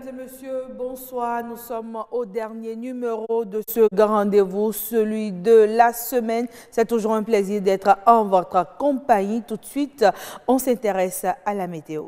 Mesdames et messieurs, bonsoir. Nous sommes au dernier numéro de ce grand rendez-vous, celui de la semaine. C'est toujours un plaisir d'être en votre compagnie. Tout de suite, on s'intéresse à la météo.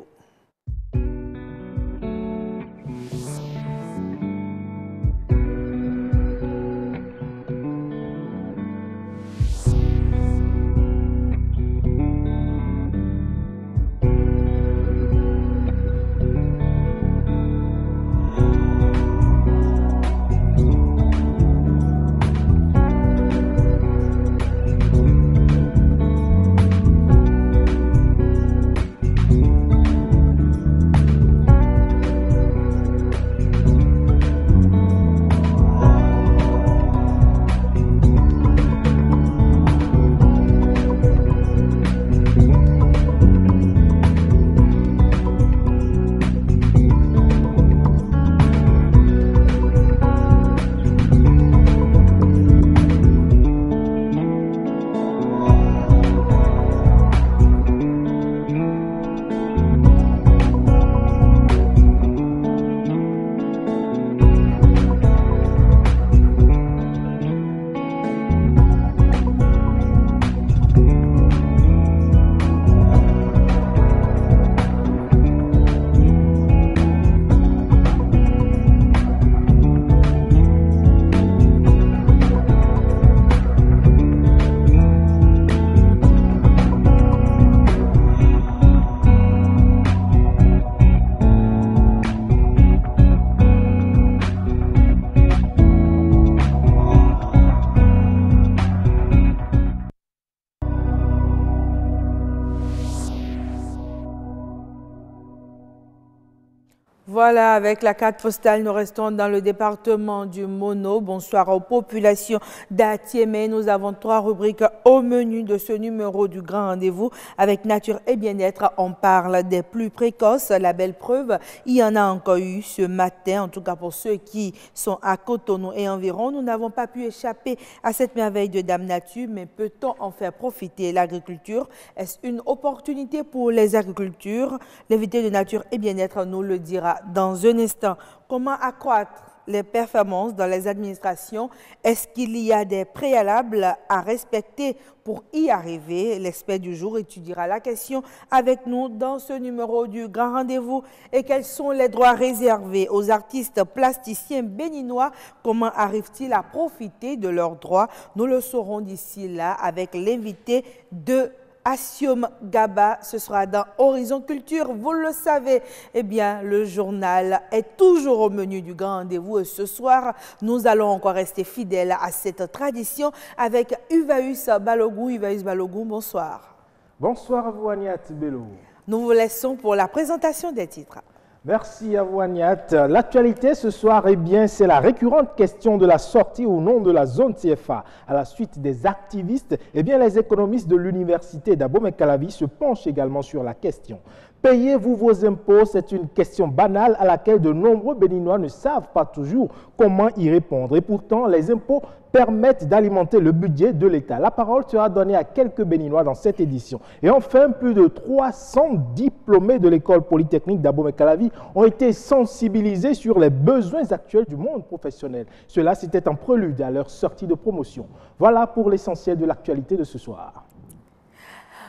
Voilà, avec la carte postale, nous restons dans le département du Mono. Bonsoir aux populations d'Atiémé. Nous avons 3 rubriques au menu de ce numéro du grand rendez-vous. Avec Nature et Bien-être, on parle des plus précoces. La belle preuve, il y en a encore eu ce matin, en tout cas pour ceux qui sont à Cotonou et environ. Nous n'avons pas pu échapper à cette merveille de Dame Nature, mais peut-on en faire profiter l'agriculture? Est-ce une opportunité pour les agricultures? L'invité de Nature et Bien-être nous le dira dans un instant. Comment accroître les performances dans les administrations? Est-ce qu'il y a des préalables à respecter pour y arriver? L'expert du jour étudiera la question avec nous dans ce numéro du grand rendez-vous. Et quels sont les droits réservés aux artistes plasticiens béninois? Comment arrivent-ils à profiter de leurs droits? Nous le saurons d'ici là avec l'invité de Asium Gaba. Ce sera dans Horizon Culture, vous le savez. Eh bien, le journal est toujours au menu du grand rendez-vous et ce soir, nous allons encore rester fidèles à cette tradition avec Uvaïs Balogou. Uvaïs Balogou, bonsoir. Bonsoir à vous, Agnat Bello. Nous vous laissons pour la présentation des titres. Merci à vous, Agnat. L'actualité ce soir, eh bien, c'est la récurrente question de la sortie ou non de la zone CFA. À la suite des activistes, eh bien, les économistes de l'université d'Abomey-Calavi se penchent également sur la question. Payez-vous vos impôts? C'est une question banale à laquelle de nombreux Béninois ne savent pas toujours comment y répondre. Et pourtant, les impôts permettent d'alimenter le budget de l'État. La parole sera donnée à quelques Béninois dans cette édition. Et enfin, plus de 300 diplômés de l'école polytechnique d'Abomey-Calavi ont été sensibilisés sur les besoins actuels du monde professionnel. Cela, c'était un prélude à leur sortie de promotion. Voilà pour l'essentiel de l'actualité de ce soir.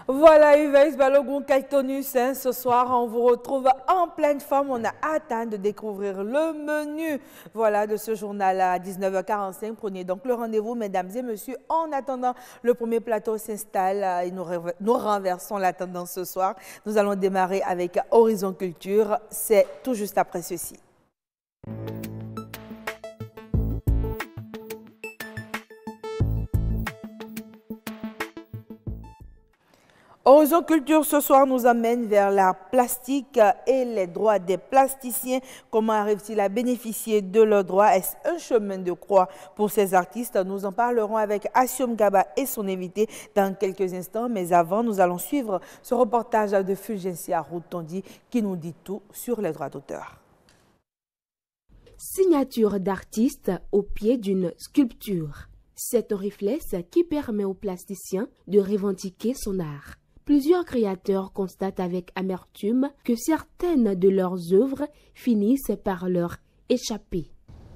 Voilà, Uvaïs Balogun, Kaïtonus, ce soir, on vous retrouve en pleine forme. On a hâte de découvrir le menu de ce journal à 19h45. Prenez donc le rendez-vous, mesdames et messieurs. En attendant, le premier plateau s'installe et nous renversons la tendance ce soir. Nous allons démarrer avec Horizon Culture. C'est tout juste après ceci. Horizon Culture ce soir nous amène vers l'art plastique et les droits des plasticiens. Comment arrivent-ils à bénéficier de leurs droits? Est-ce un chemin de croix pour ces artistes? Nous en parlerons avec Asium Gaba et son invité dans quelques instants. Mais avant, nous allons suivre ce reportage de Fulgencia Routondi qui nous dit tout sur les droits d'auteur. Signature d'artiste au pied d'une sculpture. C'est un réflexe qui permet au plasticien de revendiquer son art. Plusieurs créateurs constatent avec amertume que certaines de leurs œuvres finissent par leur échapper.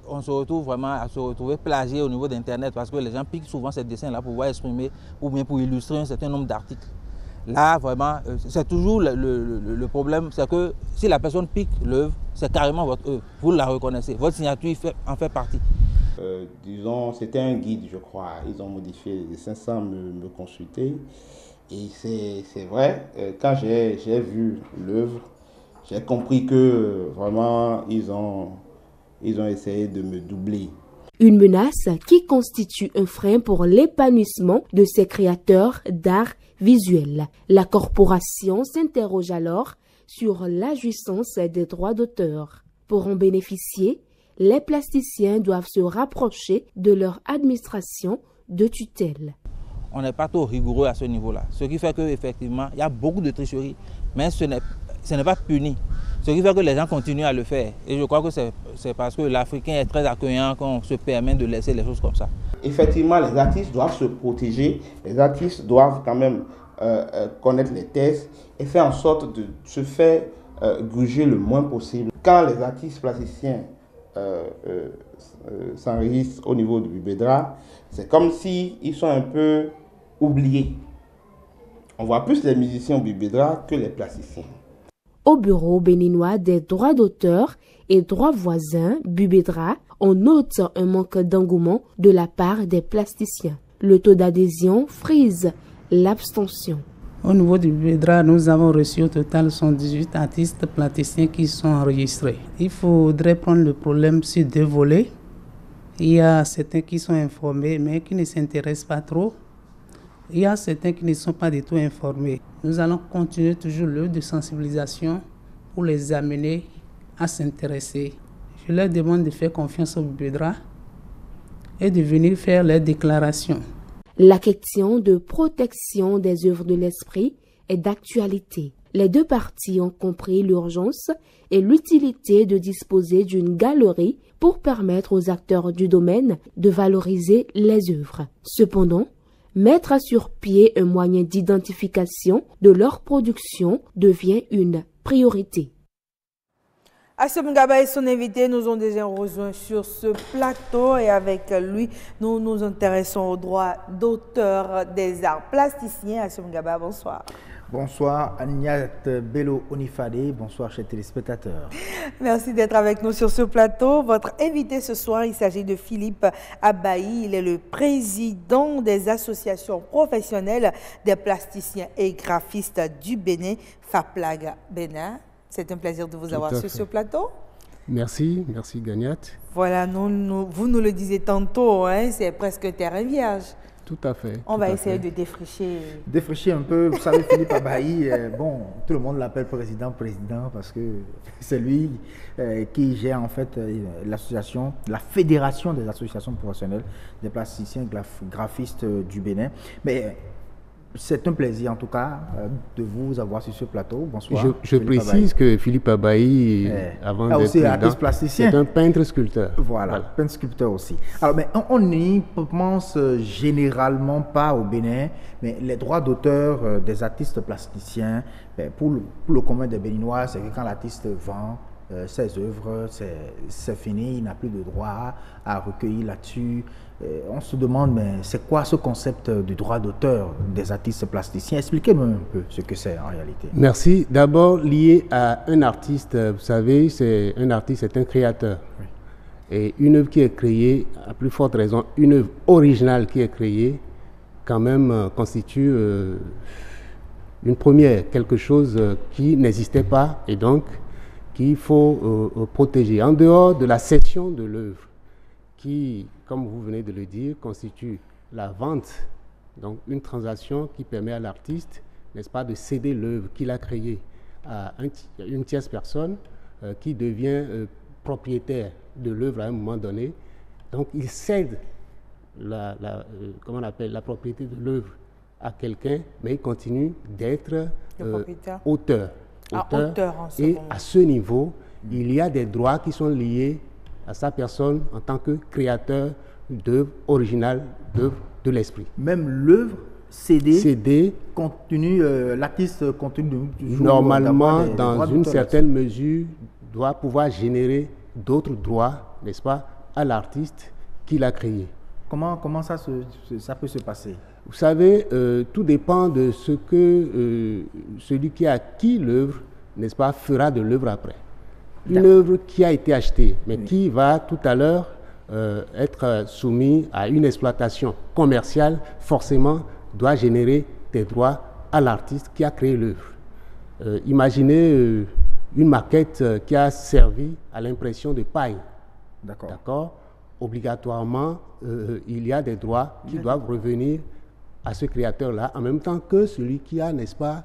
On se retrouve vraiment à se retrouver plagié au niveau d'Internet parce que les gens piquent souvent ces dessins-là pour pouvoir exprimer ou bien pour illustrer un certain nombre d'articles. Là, vraiment, c'est toujours le problème, c'est que si la personne pique l'œuvre, c'est carrément votre œuvre. Vous la reconnaissez, votre signature en fait partie. Disons, c'était un guide, je crois. Ils ont modifié les dessins sans me consulter. Et c'est vrai, quand j'ai vu l'œuvre, j'ai compris que vraiment, ils ont essayé de me doubler. Une menace qui constitue un frein pour l'épanouissement de ces créateurs d'art visuel. La corporation s'interroge alors sur la jouissance des droits d'auteur. Pour en bénéficier, les plasticiens doivent se rapprocher de leur administration de tutelle. On n'est pas trop rigoureux à ce niveau-là. Ce qui fait qu'effectivement, il y a beaucoup de tricheries, mais ce n'est pas puni. Ce qui fait que les gens continuent à le faire. Et je crois que c'est parce que l'Africain est très accueillant qu'on se permet de laisser les choses comme ça. Effectivement, les artistes doivent se protéger. Les artistes doivent quand même connaître les textes et faire en sorte de se faire gruger le moins possible. Quand les artistes plasticiens s'enregistrent au niveau du Bubedra, c'est comme s'ils sont un peu oubliés. On voit plus les musiciens au Bubedra que les plasticiens. Au bureau béninois des droits d'auteur et droits voisins, Bubedra, on note un manque d'engouement de la part des plasticiens. Le taux d'adhésion frise l'abstention. Au niveau du Bubedra, nous avons reçu au total 118 artistes plasticiens qui sont enregistrés. Il faudrait prendre le problème sur deux volets. Il y a certains qui sont informés mais qui ne s'intéressent pas trop. Il y a certains qui ne sont pas du tout informés. Nous allons continuer toujours l'œuvre de sensibilisation pour les amener à s'intéresser. Je leur demande de faire confiance au Bubedra et de venir faire leurs déclarations. La question de protection des œuvres de l'esprit est d'actualité. Les deux parties ont compris l'urgence et l'utilité de disposer d'une galerie pour permettre aux acteurs du domaine de valoriser les œuvres. Cependant, mettre sur pied un moyen d'identification de leur production devient une priorité. Assem Gaba et son invité nous ont déjà rejoints sur ce plateau et avec lui, nous nous intéressons aux droits d'auteur des arts plasticiens. Assem Gaba, bonsoir. Bonsoir Agnat Bello Onifade, bonsoir chers téléspectateurs. Merci d'être avec nous sur ce plateau. Votre invité ce soir, il s'agit de Philippe Abayi. Il est le président des associations professionnelles des plasticiens et graphistes du Bénin, FAPLAG Bénin. C'est un plaisir de vous avoir sur ce plateau. Merci Gagnat. Voilà, vous nous le disiez tantôt, hein, c'est presque terrain vierge. Tout à fait. On va essayer de défricher. Défricher un peu. Vous savez, Philippe Abayi, bon, tout le monde l'appelle président parce que c'est lui qui gère en fait l'association, la fédération des associations professionnelles des plasticiens graphistes du Bénin. Mais c'est un plaisir en tout cas de vous avoir sur ce plateau. Bonsoir. Je précise que Philippe Abayi, avant d'être artiste plasticien, c'est un peintre sculpteur. Voilà, peintre sculpteur aussi. Alors, mais on n'y pense généralement pas au Bénin, mais les droits d'auteur des artistes plasticiens, pour le commun des Béninois, c'est que quand l'artiste vend ses œuvres, c'est fini, il n'a plus de droit à recueillir là-dessus. On se demande, mais c'est quoi ce concept du droit d'auteur des artistes plasticiens? Expliquez-moi un peu ce que c'est en réalité. Merci. D'abord, lié à un artiste, vous savez, un artiste, c'est un créateur. Oui. Et une œuvre qui est créée, à plus forte raison, une œuvre originale qui est créée, quand même constitue une première, quelque chose qui n'existait pas et donc qu'il faut protéger. En dehors de la cession de l'œuvre, qui, comme vous venez de le dire, constitue la vente, donc une transaction qui permet à l'artiste, n'est-ce pas, de céder l'œuvre qu'il a créée à une tierce personne qui devient propriétaire de l'œuvre à un moment donné. Donc il cède comment on appelle, la propriété de l'œuvre à quelqu'un, mais il continue d'être auteur. Et à ce niveau, il y a des droits qui sont liés à sa personne en tant que créateur d'œuvres originales, d'œuvres de l'esprit. Même l'œuvre céder l'artiste continue toujours normalement, des dans droits une d'auteur certaine mesure, doit pouvoir générer d'autres droits, n'est-ce pas, à l'artiste qui l'a créé. Comment ça peut se passer? Vous savez, tout dépend de ce que celui qui a acquis l'œuvre, n'est-ce pas, fera de l'œuvre après. Une œuvre qui a été achetée, mais qui va tout à l'heure être soumise à une exploitation commerciale, forcément doit générer des droits à l'artiste qui a créé l'œuvre. Imaginez une maquette qui a servi à l'impression de paille. D'accord. Obligatoirement, il y a des droits qui doivent revenir à ce créateur-là, en même temps que celui qui a, n'est-ce pas,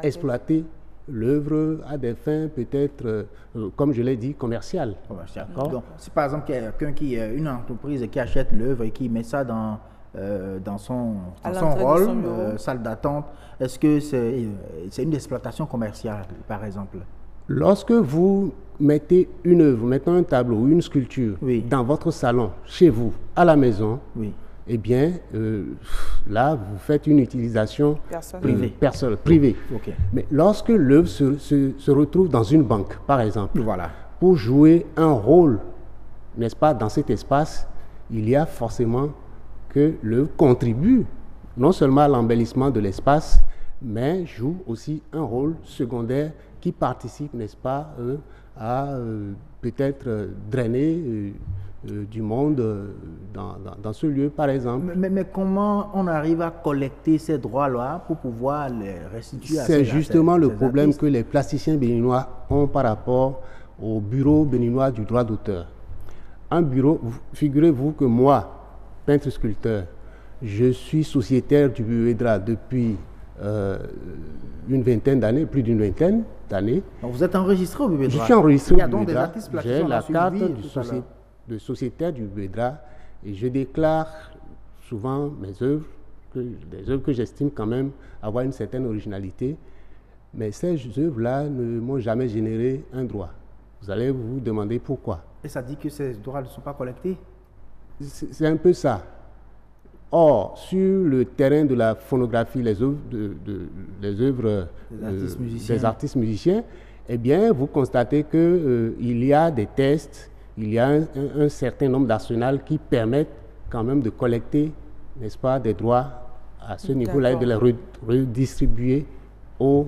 exploité l'œuvre à des fins peut-être, comme je l'ai dit, commerciales. Donc, si par exemple une entreprise qui achète l'œuvre et qui met ça dans son rôle, salle d'attente, est-ce que c'est une exploitation commerciale, par exemple? Lorsque vous mettez une œuvre, mettons un tableau ou une sculpture dans votre salon, chez vous, à la maison, eh bien, là, vous faites une utilisation privée. Mais lorsque l'œuvre se retrouve dans une banque, par exemple, pour jouer un rôle, n'est-ce pas, dans cet espace, il y a forcément que l'œuvre contribue non seulement à l'embellissement de l'espace, mais joue aussi un rôle secondaire qui participe, n'est-ce pas, à peut-être drainer du monde dans ce lieu, par exemple. Mais comment on arrive à collecter ces droits-là pour pouvoir les restituer à C'est justement le problème que les plasticiens béninois ont par rapport au bureau béninois du droit d'auteur. Un bureau, figurez-vous que moi, peintre-sculpteur, je suis sociétaire du BUEDRA depuis une vingtaine d'années, plus d'une vingtaine d'années. Donc vous êtes enregistré au BUEDRA? Je suis enregistré au BUEDRA. J'ai la carte de sociétaire du BUEDRA et je déclare souvent mes œuvres, des œuvres que j'estime quand même avoir une certaine originalité, mais ces œuvres-là ne m'ont jamais généré un droit. Vous allez vous demander pourquoi. Et ça dit que ces droits ne sont pas collectés? C'est un peu ça. Or, sur le terrain de la phonographie, les œuvres des artistes musiciens, eh bien, vous constatez qu'il y a des tests, il y a un certain nombre d'arsenals qui permettent quand même de collecter, n'est-ce pas, des droits à ce niveau-là et de les redistribuer aux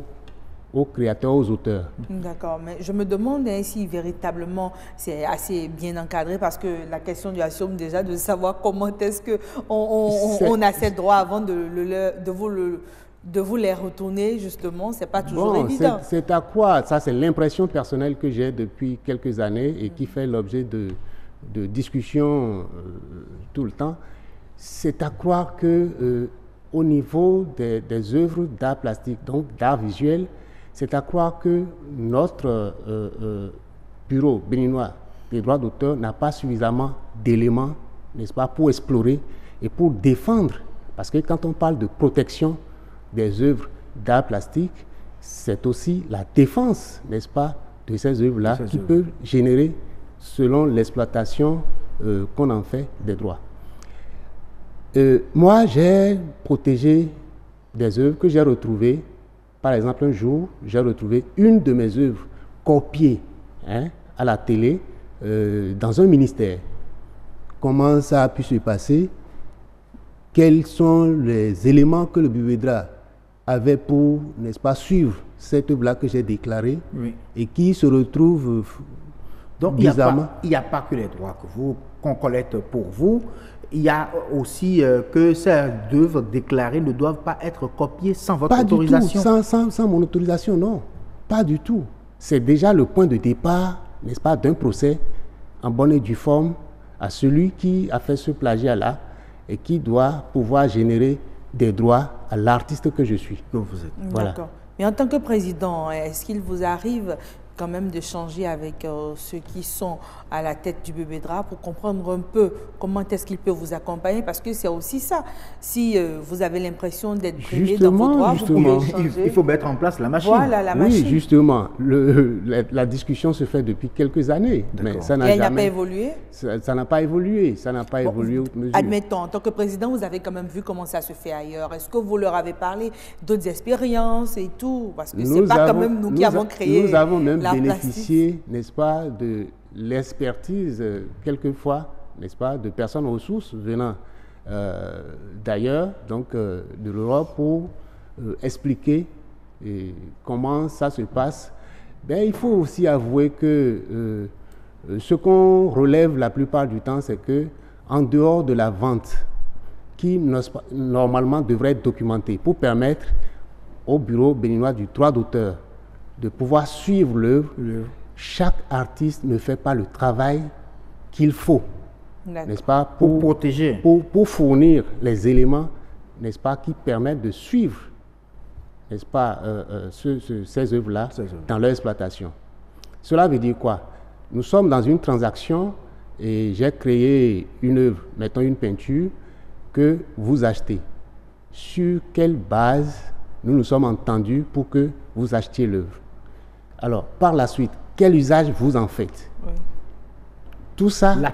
créateurs, aux auteurs. D'accord, mais je me demande si véritablement c'est assez bien encadré, parce que la question du assume déjà de savoir comment est-ce qu'on a ces droits avant de vous les retourner, justement, c'est pas toujours évident. C'est à quoi? Ça, c'est l'impression personnelle que j'ai depuis quelques années et qui fait l'objet de discussions tout le temps. C'est à croire que au niveau des œuvres d'art plastique, donc d'art visuel, c'est à croire que notre bureau béninois des droits d'auteur n'a pas suffisamment d'éléments, n'est-ce pas, pour explorer et pour défendre. Parce que quand on parle de protection des œuvres d'art plastique, c'est aussi la défense, n'est-ce pas, de ces œuvres-là qui peut générer, selon l'exploitation qu'on en fait, des droits. Moi, j'ai protégé des œuvres que j'ai retrouvées. Par exemple, un jour, j'ai retrouvé une de mes œuvres copiée à la télé dans un ministère. Comment ça a pu se passer? Quels sont les éléments que le BUEDRA avait pour, n'est-ce pas, suivre cette œuvre-là que j'ai déclarée et qui se retrouve bizarrement. Il n'y a pas que les droits qu'on collecte pour vous. Il y a aussi que ces œuvres déclarées ne doivent pas être copiées sans votre autorisation. Pas du tout, sans mon autorisation, non. Pas du tout. C'est déjà le point de départ, n'est-ce pas, d'un procès en bonne et due forme à celui qui a fait ce plagiat-là et qui doit pouvoir générer des droits à l'artiste que je suis. Donc vous êtes. Voilà. D'accord. Mais en tant que président, est-ce qu'il vous arrive, quand même d'échanger avec ceux qui sont à la tête du Bébédra pour comprendre un peu comment est-ce qu'ils peuvent vous accompagner, parce que c'est aussi ça. Si vous avez l'impression d'être brimé dans vos droits, vous pouvez échanger. Il faut mettre en place la machine. Voilà, la machine. Oui, justement. La discussion se fait depuis quelques années, mais ça n'a jamais... Et elle n'a pas évolué? Ça n'a pas évolué. Ça n'a pas évolué outre mesure. Admettons, en tant que président, vous avez quand même vu comment ça se fait ailleurs. Est-ce que vous leur avez parlé d'autres expériences et tout? Parce que ce n'est pas quand même nous qui avons créé. Nous avons même bénéficié, n'est-ce pas, de l'expertise, quelquefois, n'est-ce pas, de personnes ressources venant d'ailleurs, donc de l'Europe, pour expliquer comment ça se passe. Ben, il faut aussi avouer que ce qu'on relève la plupart du temps, c'est que en dehors de la vente, qui normalement devrait être documentée pour permettre au Bureau béninois du droit d'auteur de pouvoir suivre l'œuvre, chaque artiste ne fait pas le travail qu'il faut, n'est-ce pas, pour protéger, pour fournir les éléments, n'est-ce pas, qui permettent de suivre, n'est-ce pas, ces œuvres-là dans leur exploitation. Cela veut dire quoi? Nous sommes dans une transaction et j'ai créé une œuvre, mettons une peinture, que vous achetez. Sur quelle base nous nous sommes entendus pour que vous achetiez l'œuvre? Alors, par la suite, quel usage vous en faites? Oui. Tout ça doit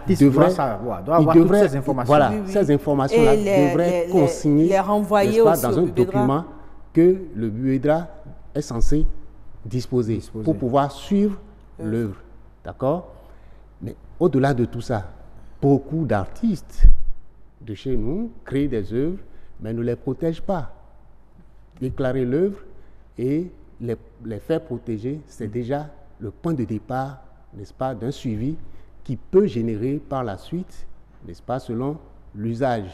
avoir toutes ces informations. Voilà, ces informations-là devraient être consignées les renvoyer dans un document que le Bébédra est censé disposer pour pouvoir suivre l'œuvre. D'accord? Mais au-delà de tout ça, beaucoup d'artistes de chez nous créent des œuvres, mais ne les protègent pas. Déclarer l'œuvre et les faire protéger, c'est déjà le point de départ, n'est-ce pas, d'un suivi qui peut générer par la suite, n'est-ce pas, selon l'usage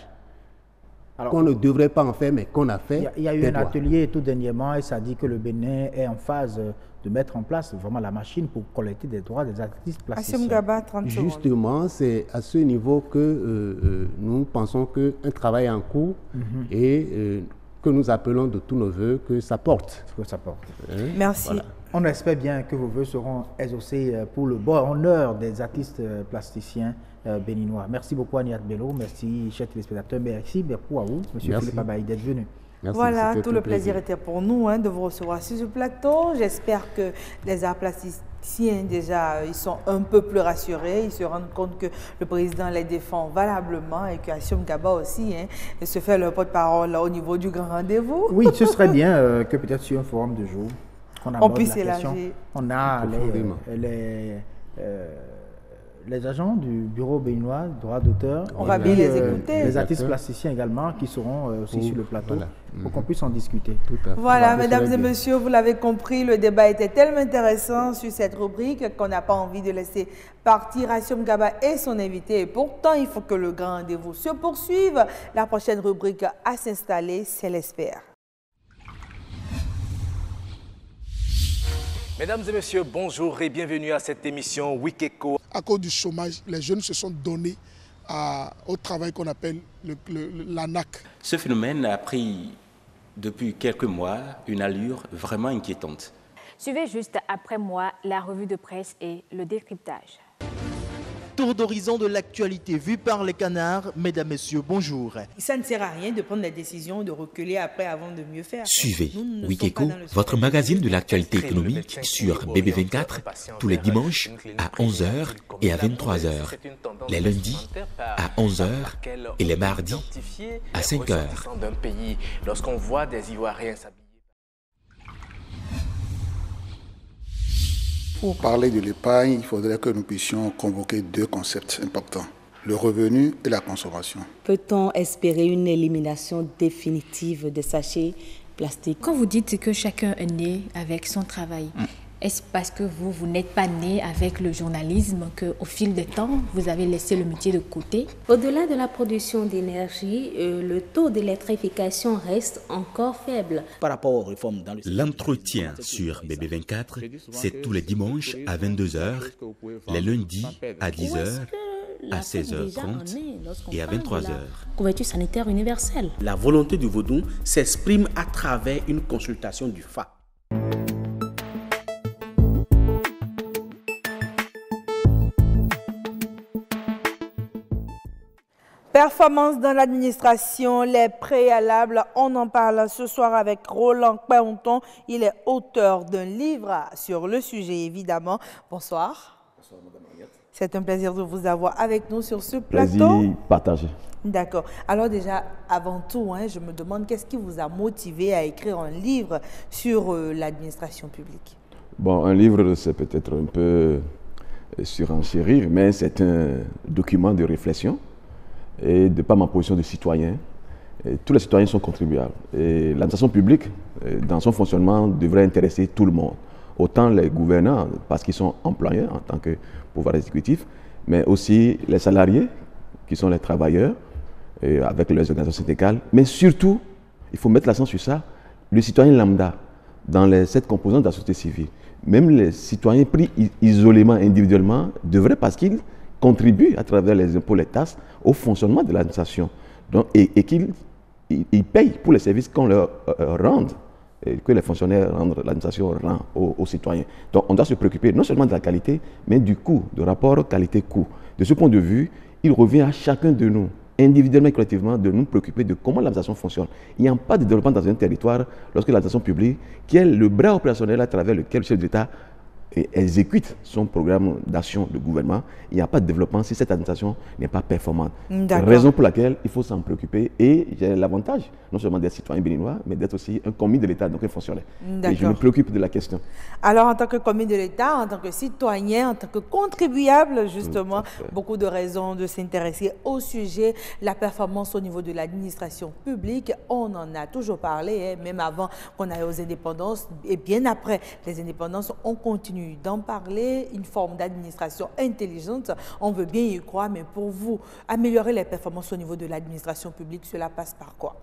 qu'on ne devrait pas en faire, mais qu'on a fait. Il y a eu un atelier tout dernièrement et ça dit que le Bénin est en phase de mettre en place vraiment la machine pour collecter des droits des artistes plasticiens. Assim Gaba, 30 secondes. Justement, c'est à ce niveau que nous pensons qu'un travail est en cours et que nous appelons de tous nos voeux que ça porte. Que ça porte. Merci. Voilà. On espère bien que vos voeux seront exaucés pour le bon honneur des artistes plasticiens béninois. Merci beaucoup Aniat Bello, merci chers téléspectateurs, merci beaucoup à vous, monsieur Philippe Abaye, d'être venu. Merci, voilà, tout le plaisir était pour nous de vous recevoir sur ce plateau. J'espère que les arts plasticiens, déjà, ils sont un peu plus rassurés. Ils se rendent compte que le président les défend valablement et qu'Assim Gaba aussi se fait leur porte-parole au niveau du grand rendez-vous. Oui, ce serait bien que peut-être sur un forum de jour, on puisse élargir. On a les agents du Bureau béninois, droit d'auteur. On va bien les écouter. Les artistes plasticiens également qui seront aussi sur le plateau pour qu'on puisse en discuter. Voilà, mesdames et messieurs, vous l'avez compris, le débat était tellement intéressant sur cette rubrique qu'on n'a pas envie de laisser partir Assim Gaba et son invité. Et pourtant, il faut que le grand rendez-vous se poursuive. La prochaine rubrique à s'installer, c'est l'espère. Mesdames et messieurs, bonjour et bienvenue à cette émission Wikeko. À cause du chômage, les jeunes se sont donnés au travail qu'on appelle l'ANAC. Ce phénomène a pris, depuis quelques mois, une allure vraiment inquiétante. Suivez juste après moi la revue de presse et le décryptage. Tour d'horizon de l'actualité vue par les canards. Mesdames, messieurs, bonjour. Ça ne sert à rien de prendre la décision de reculer après avant de mieux faire. Suivez Wikeko, votre magazine de l'actualité économique sur BB24, tous les dimanches à 11h et à 23h, les lundis à 11h et les mardis à 5h. Lorsqu'on voit des Ivoiriens s'habiller. Pour parler de l'épargne, il faudrait que nous puissions convoquer deux concepts importants, le revenu et la consommation. Peut-on espérer une élimination définitive des sachets plastiques? Quand vous dites que chacun est né avec son travail, est-ce parce que vous n'êtes pas né avec le journalisme qu'au fil des temps, vous avez laissé le métier de côté? Au-delà de la production d'énergie, le taux d'électrification reste encore faible. Par rapport aux réformes dans le... L'entretien sur BB24, c'est tous les dimanches à 22h, les lundis à 10h, à 16h30 et à 23h. Couverture sanitaire universelle. La volonté du Vaudou s'exprime à travers une consultation du FA. Performance dans l'administration, les préalables, on en parle ce soir avec Roland Kpaonton. Il est auteur d'un livre sur le sujet, évidemment. Bonsoir. Bonsoir, Madame Mariette. C'est un plaisir de vous avoir avec nous sur ce plateau. Plaisir partagé. D'accord. Alors déjà, avant tout, je me demande qu'est-ce qui vous a motivé à écrire un livre sur l'administration publique? Bon, un livre, c'est peut-être un peu surenchérir, mais c'est un document de réflexion. Et de par ma position de citoyen, tous les citoyens sont contribuables. Et l'administration publique, dans son fonctionnement, devrait intéresser tout le monde. Autant les gouvernants, parce qu'ils sont employés en tant que pouvoir exécutif, mais aussi les salariés, qui sont les travailleurs, avec leurs organisations syndicales. Mais surtout, il faut mettre l'accent sur ça, le citoyen lambda, dans les 7 composantes de la société civile. Même les citoyens pris isolément, individuellement, devraient, parce qu'ils contribuent à travers les impôts, les taxes, au fonctionnement de l'administration. Et qu'ils payent pour les services qu'on leur rend, et que les fonctionnaires rendent, l'administration rend aux citoyens. Donc on doit se préoccuper non seulement de la qualité, mais du coût, du rapport qualité-coût. De ce point de vue, il revient à chacun de nous, individuellement et collectivement, de nous préoccuper de comment l'administration fonctionne. Il n'y a pas de développement dans un territoire lorsque l'administration publique, qui est le bras opérationnel à travers lequel le chef d'État exécute son programme d'action de gouvernement, il n'y a pas de développement si cette administration n'est pas performante. Raison pour laquelle il faut s'en préoccuper, et j'ai l'avantage non seulement d'être citoyen béninois, mais d'être aussi un commis de l'État, donc un fonctionnaire. Et je me préoccupe de la question. Alors en tant que commis de l'État, en tant que citoyen, en tant que contribuable, justement, beaucoup de raisons de s'intéresser au sujet. La performance au niveau de l'administration publique, on en a toujours parlé, même avant qu'on aille aux indépendances, et bien après les indépendances, on continue d'en parler, une forme d'administration intelligente, on veut bien y croire, mais pour vous, améliorer les performances au niveau de l'administration publique, cela passe par quoi?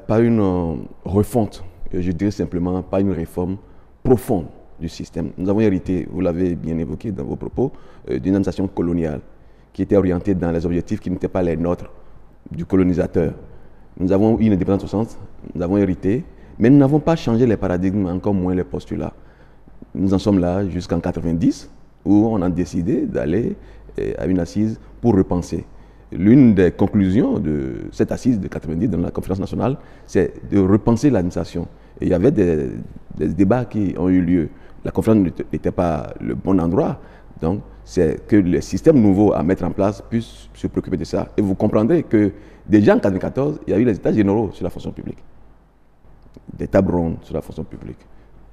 Par une refonte, je dirais simplement pas une réforme profonde du système. Nous avons hérité, vous l'avez bien évoqué dans vos propos, d'une administration coloniale qui était orientée dans les objectifs qui n'étaient pas les nôtres, du colonisateur. Nous avons eu une indépendance au centre, nous avons hérité, mais nous n'avons pas changé les paradigmes, encore moins les postulats. Nous en sommes là jusqu'en 90, où on a décidé d'aller à une assise pour repenser. L'une des conclusions de cette assise de 90 dans la conférence nationale, c'est de repenser l'administration. Et il y avait des débats qui ont eu lieu. La conférence n'était pas le bon endroit, donc c'est que les systèmes nouveaux à mettre en place puissent se préoccuper de ça. Et vous comprendrez que déjà en 1994, il y a eu les états généraux sur la fonction publique, des tables rondes sur la fonction publique,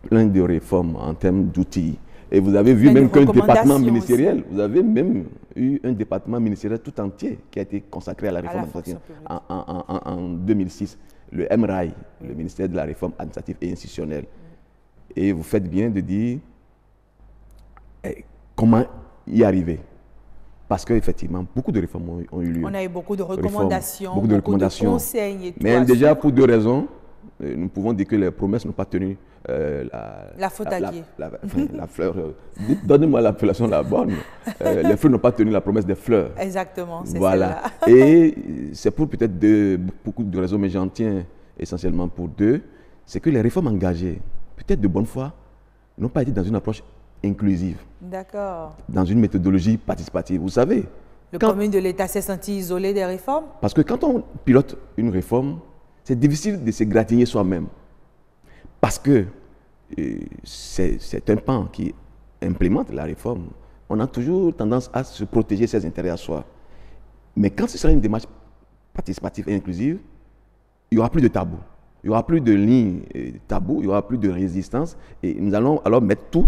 plein de réformes en termes d'outils. Et vous avez vu même qu'un département ministériel, vous avez même eu un département ministériel tout entier qui a été consacré à la réforme administrative en 2006, le MRAI, le ministère de la réforme administrative et institutionnelle. Et vous faites bien de dire comment y arriver. Parce qu'effectivement, beaucoup de réformes ont eu lieu. On a eu beaucoup de recommandations, beaucoup de conseils et tout. Mais déjà, pour 2 raisons, nous pouvons dire que les promesses n'ont pas tenu. La faute à qui? La fleur. Donnez-moi l'appellation la bonne. Les fleurs n'ont pas tenu la promesse des fleurs. Exactement, c'est voilà. Et c'est pour peut-être beaucoup de raisons, mais j'en tiens essentiellement pour 2. C'est que les réformes engagées, peut-être de bonne foi, n'ont pas été dans une approche inclusive. D'accord. Dans une méthodologie participative. Vous savez. Le commun de l'État s'est senti isolé des réformes? Parce que quand on pilote une réforme, c'est difficile de se gratigner soi-même. Parce que c'est un pan qui implémente la réforme. On a toujours tendance à se protéger ses intérêts à soi. Mais quand ce sera une démarche participative et inclusive, il n'y aura plus de tabou. Il n'y aura plus de lignes tabou, il n'y aura plus de résistance. Et nous allons alors mettre tout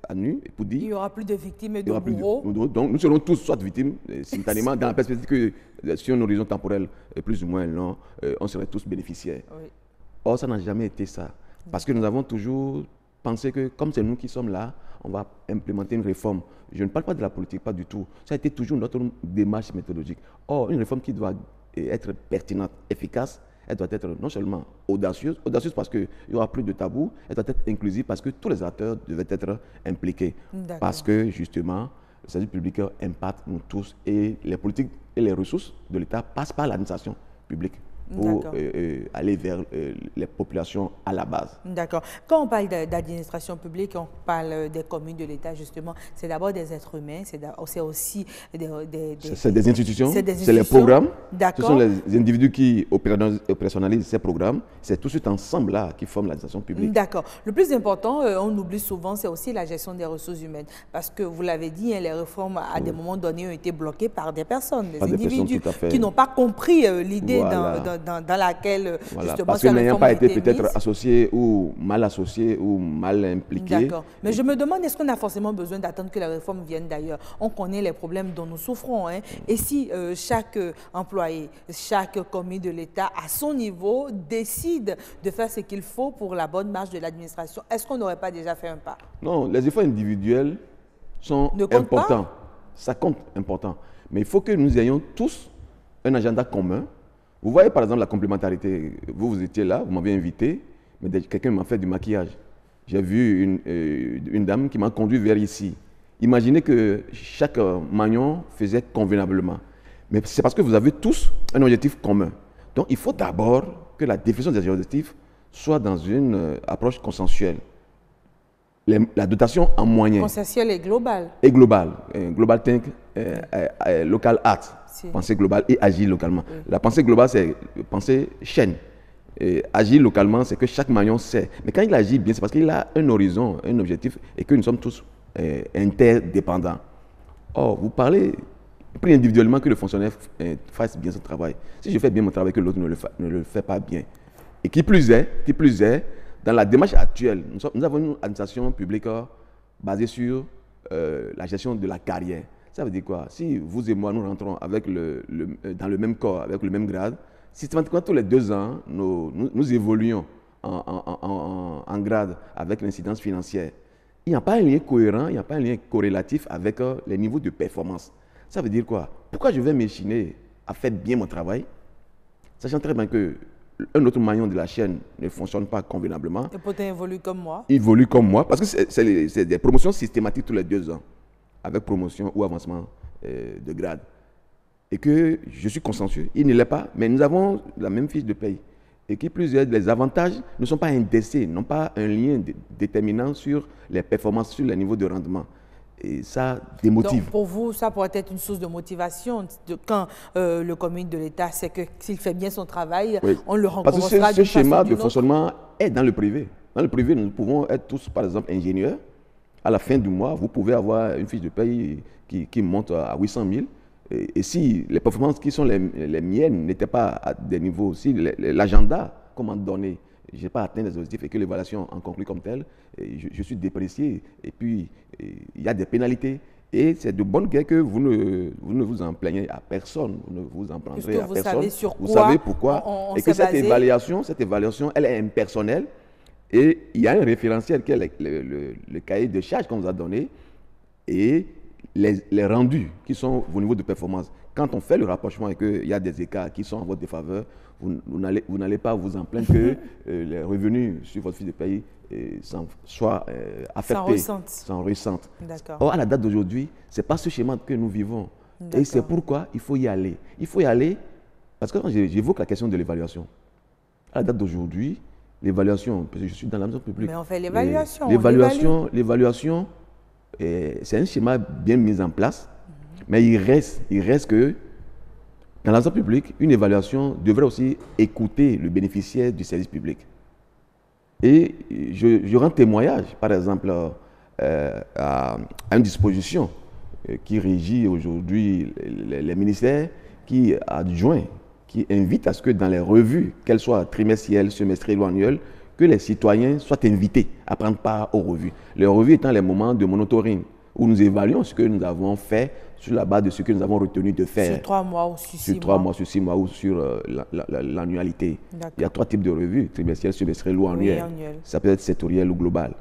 à nu pour dire... Il n'y aura plus de victimes et de bourreaux. Donc nous serons tous soit victimes simultanément dans la perspective que sur un horizon temporel plus ou moins long, on serait tous bénéficiaires. Oui. Or, ça n'a jamais été ça. Parce que nous avons toujours pensé que comme c'est nous qui sommes là, on va implémenter une réforme. Je ne parle pas de la politique, pas du tout. Ça a été toujours notre démarche méthodologique. Or, une réforme qui doit être pertinente, efficace, elle doit être non seulement audacieuse parce qu'il n'y aura plus de tabou, elle doit être inclusive parce que tous les acteurs devaient être impliqués. Parce que justement, le service public impacte nous tous et les politiques et les ressources de l'État passent par l'administration publique. pour aller vers les populations à la base. D'accord. Quand on parle d'administration publique, on parle des communes de l'État, justement, c'est d'abord des êtres humains, c'est aussi des institutions, c'est les programmes, ce sont les individus qui opérationnalisent ces programmes, c'est tout cet ensemble-là qui forme l'administration publique. D'accord. Le plus important, on oublie souvent, c'est aussi la gestion des ressources humaines, parce que vous l'avez dit, les réformes à des moments donnés ont été bloquées par des personnes, des individus qui n'ont pas compris l'idée dans laquelle justement parce qu'ils n'ayant pas été peut-être associés ou mal impliqués. D'accord. Mais je me demande, est-ce qu'on a forcément besoin d'attendre que les réformes viennent d'ailleurs? On connaît les problèmes dont nous souffrons. Hein. Et si chaque employé, chaque commis de l'État, à son niveau, décide de faire ce qu'il faut pour la bonne marche de l'administration, est-ce qu'on n'aurait pas déjà fait un pas? Non, les efforts individuels sont importants. Ça compte important. Mais il faut que nous ayons tous un agenda commun. Vous voyez par exemple la complémentarité. Vous étiez là, vous m'avez invité, mais quelqu'un m'a fait du maquillage. J'ai vu une dame qui m'a conduit vers ici. Imaginez que chaque maillon faisait convenablement. Mais c'est parce que vous avez tous un objectif commun. Donc il faut d'abord que la définition des objectifs soit dans une approche consensuelle. La dotation en moyens. Consensuelle et globale. Et globale. Global Think, Local Art. Pensée globale et agir localement. Oui. La pensée globale, c'est penser chaîne. Et agir localement, c'est que chaque maillon sait. Mais quand il agit bien, c'est parce qu'il a un horizon, un objectif, et que nous sommes tous interdépendants. Or, vous parlez, pris individuellement, que le fonctionnaire fasse bien son travail. Si je fais bien mon travail, que l'autre ne le fait pas bien. Et qui plus est, dans la démarche actuelle, nous avons une administration publique basée sur la gestion de la carrière. Ça veut dire quoi? Si vous et moi, nous rentrons avec dans le même corps, avec le même grade, systématiquement, tous les 2 ans, nous évoluons en grade avec l'incidence financière. Il n'y a pas un lien cohérent, il n'y a pas un lien corrélatif avec les niveaux de performance. Ça veut dire quoi? Pourquoi je vais m'échiner à faire bien mon travail, sachant très bien qu'un autre maillon de la chaîne ne fonctionne pas convenablement? Et pourtant, il évolue comme moi. Il évolue comme moi, parce que c'est des promotions systématiques tous les 2 ans. Avec promotion ou avancement de grade. Et que je suis consensueux, il ne l'est pas, mais nous avons la même fiche de paye. Et qui plus est, les avantages ne sont pas indexés, n'ont pas un lien déterminant sur les performances, sur les niveaux de rendement. Et ça démotive. Donc pour vous, ça pourrait être une source de motivation quand le commis de l'État sait que s'il fait bien son travail, on le rencontrera. Parce que ce schéma de fonctionnement est dans le privé. Dans le privé, nous pouvons être tous, par exemple, ingénieurs. À la fin du mois, vous pouvez avoir une fiche de paye qui monte à 800 000. Et si les performances qui sont les miennes n'étaient pas à des niveaux, si l'agenda, comment donner, je n'ai pas atteint les objectifs et que l'évaluation en conclut comme telle, je suis déprécié. Et puis, il y a des pénalités. Et c'est de bonne guerre que vous ne vous en plaignez à personne, vous ne vous en prendrez à personne. Vous savez pourquoi. Et que cette évaluation, elle est impersonnelle. Et il y a un référentiel qui est le cahier de charges qu'on vous a donné et les rendus qui sont au niveau de performance. Quand on fait le rapprochement et qu'il y a des écarts qui sont en votre défaveur, vous n'allez pas vous en plaindre que les revenus sur votre fiche de paye soient affectés, s'en ressentent. Or, à la date d'aujourd'hui, ce n'est pas ce schéma que nous vivons. Et c'est pourquoi il faut y aller. Il faut y aller parce que quand j'évoque la question de l'évaluation, à la date d'aujourd'hui, l'évaluation, parce que je suis dans l'administration publique. Mais on fait l'évaluation. L'évaluation, c'est un schéma bien mis en place, mais il reste que dans l'administration publique, une évaluation devrait aussi écouter le bénéficiaire du service public. Et je rends témoignage, par exemple, à une disposition qui régit aujourd'hui les ministères, qui adjoint, qui invite à ce que dans les revues, qu'elles soient trimestrielles, semestrielles ou annuelles, que les citoyens soient invités à prendre part aux revues. Les revues étant les moments de monitoring, où nous évaluons ce que nous avons fait sur la base de ce que nous avons retenu de faire. Sur 3 mois ou sur 6 mois. Sur 3 mois, sur 6 mois ou sur l'annualité. Il y a 3 types de revues, trimestrielles, semestrielles ou annuelles. Ça peut être sectoriel ou global.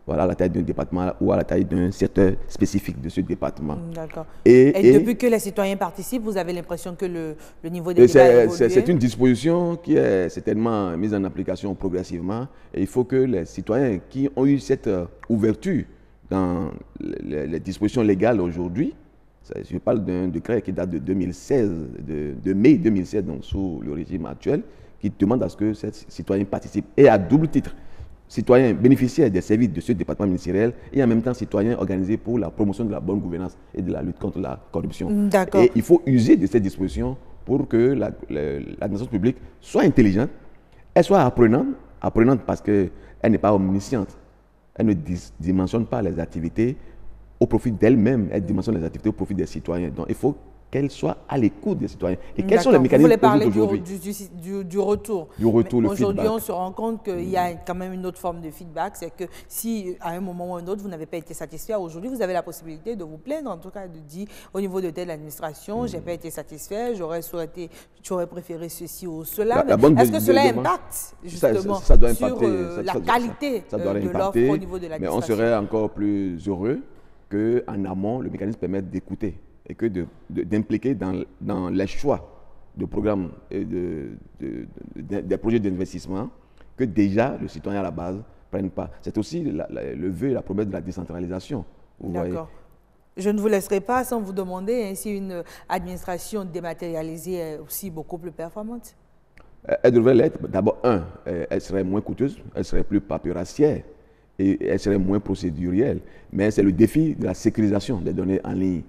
Voilà, à la taille d'un département ou à la taille d'un secteur spécifique de ce département. D'accord. Et depuis que les citoyens participent, vous avez l'impression que le niveau des débats a évolué? C'est une disposition qui est certainement mise en application progressivement. Et il faut que les citoyens qui ont eu cette ouverture dans les dispositions légales aujourd'hui, Je parle d'un décret qui date de 2016, de mai 2016, donc sous le régime actuel, qui demande à ce que ces citoyens participent. Et à double titre, citoyens bénéficiaires des services de ce département ministériel et en même temps citoyens organisés pour la promotion de la bonne gouvernance et de la lutte contre la corruption. Et il faut user de ces dispositions pour que l'administration publique soit intelligente, elle soit apprenante parce qu'elle n'est pas omnisciente. Elle ne dimensionne pas les activités au profit d'elle-même, elle dimensionne les activités au profit des citoyens. Donc il faut qu'elle soit à l'écoute des citoyens. Et quels sont les mécanismes aujourd'hui? Vous voulez parler du retour. Du retour, le feedback. Aujourd'hui, on se rend compte qu'il y a quand même une autre forme de feedback. C'est que si, à un moment ou un autre, vous n'avez pas été satisfait, aujourd'hui, vous avez la possibilité de vous plaindre, en tout cas de dire au niveau de telle administration, je n'ai pas été satisfait, j'aurais préféré ceci ou cela. Est-ce que cela impacte justement sur la qualité de l'offre au niveau de l'administration? Mais on serait encore plus heureux qu'en amont, le mécanisme permette d'écouter et que d'impliquer dans les choix de programmes et des projets d'investissement que déjà le citoyen à la base ne prenne pas. C'est aussi le vœu et la promesse de la décentralisation. D'accord. Je ne vous laisserai pas sans vous demander si une administration dématérialisée est aussi beaucoup plus performante. Elle devrait l'être. D'abord, elle serait moins coûteuse, elle serait plus paperassière et elle serait moins procédurielle. Mais c'est le défi de la sécurisation des données en ligne.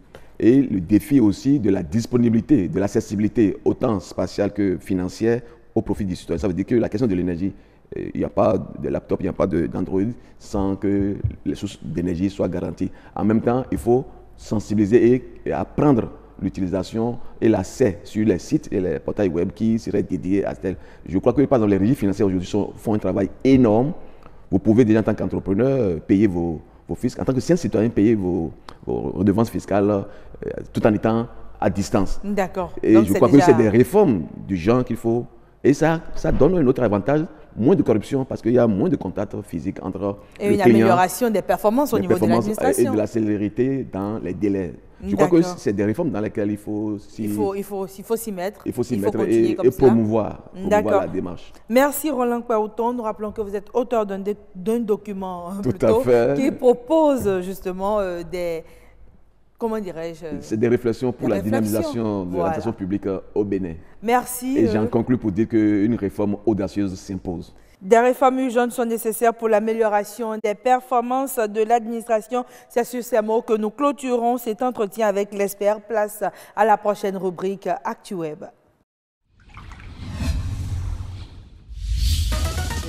Et le défi aussi de la disponibilité, de l'accessibilité, autant spatiale que financière, au profit du citoyen. Ça veut dire que la question de l'énergie, il n'y a pas de laptop, il n'y a pas d'Android sans que les sources d'énergie soient garanties. En même temps, il faut sensibiliser et apprendre l'utilisation et l'accès sur les sites et les portails web qui seraient dédiés à tel. Je crois que, par exemple, les régies financières aujourd'hui font un travail énorme. Vous pouvez déjà, en tant qu'entrepreneur, payer vos fiscs. En tant que citoyen, payer vos redevances fiscales tout en étant à distance. D'accord. Et donc je crois que c'est des réformes du genre qu'il faut. Et ça donne un autre avantage, moins de corruption, parce qu'il y a moins de contacts physiques entre le client. Et une amélioration des performances au niveau de l'administration. Et de la célérité dans les délais. Je crois que c'est des réformes dans lesquelles il faut s'y mettre. Il faut s'y mettre et promouvoir la démarche. Merci Roland Kpaouton. Nous rappelons que vous êtes auteur d'un document qui propose justement des... Comment dirais-je? C'est des réflexions pour la dynamisation de l'administration publique au Bénin. Merci. Et j'en conclus pour dire qu'une réforme audacieuse s'impose. Des réformes urgentes sont nécessaires pour l'amélioration des performances de l'administration. C'est sur ces mots que nous clôturons cet entretien avec l'expert. Place à la prochaine rubrique ActuWeb.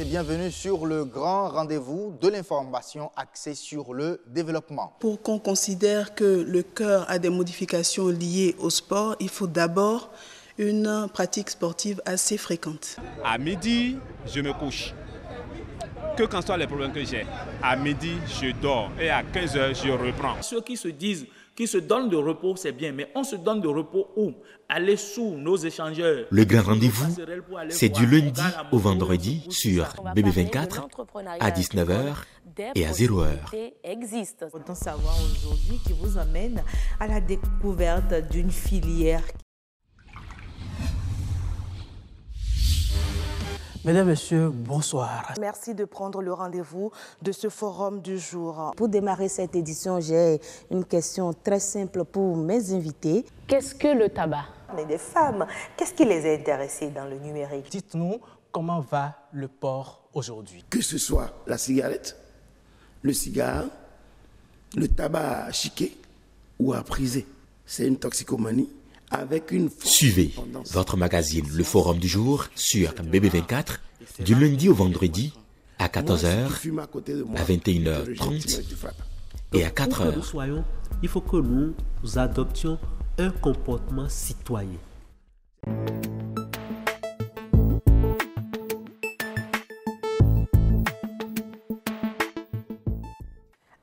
Et bienvenue sur le grand rendez-vous de l'information axée sur le développement. Pour qu'on considère que le cœur a des modifications liées au sport, il faut d'abord une pratique sportive assez fréquente. À midi, je me couche. Que qu'en soient les problèmes que j'ai, à midi, je dors et à 15h, je reprends. Ceux qui se disent, qui se donnent de repos, c'est bien, mais on se donne de repos où? Aller sous nos échangeurs. Le grand rendez-vous, c'est du lundi au vendredi sur BB24 à 19h et à 0h. Autant savoir aujourd'hui qui vous amène à la découverte d'une filière. Mesdames, Messieurs, bonsoir. Merci de prendre le rendez-vous de ce forum du jour. Pour démarrer cette édition, j'ai une question très simple pour mes invités. Qu'est-ce que le tabac? Mais des femmes, qu'est-ce qui les a intéressées dans le numérique? Dites-nous comment va le port aujourd'hui. Que ce soit la cigarette, le cigare, le tabac à chiquer ou à priser, c'est une toxicomanie. Avec une Suivez votre magazine Le Forum du Jour sur BB24 du lundi au vendredi à 14h, à 21h30 et à 4h. Il faut que nous adoptions un comportement citoyen.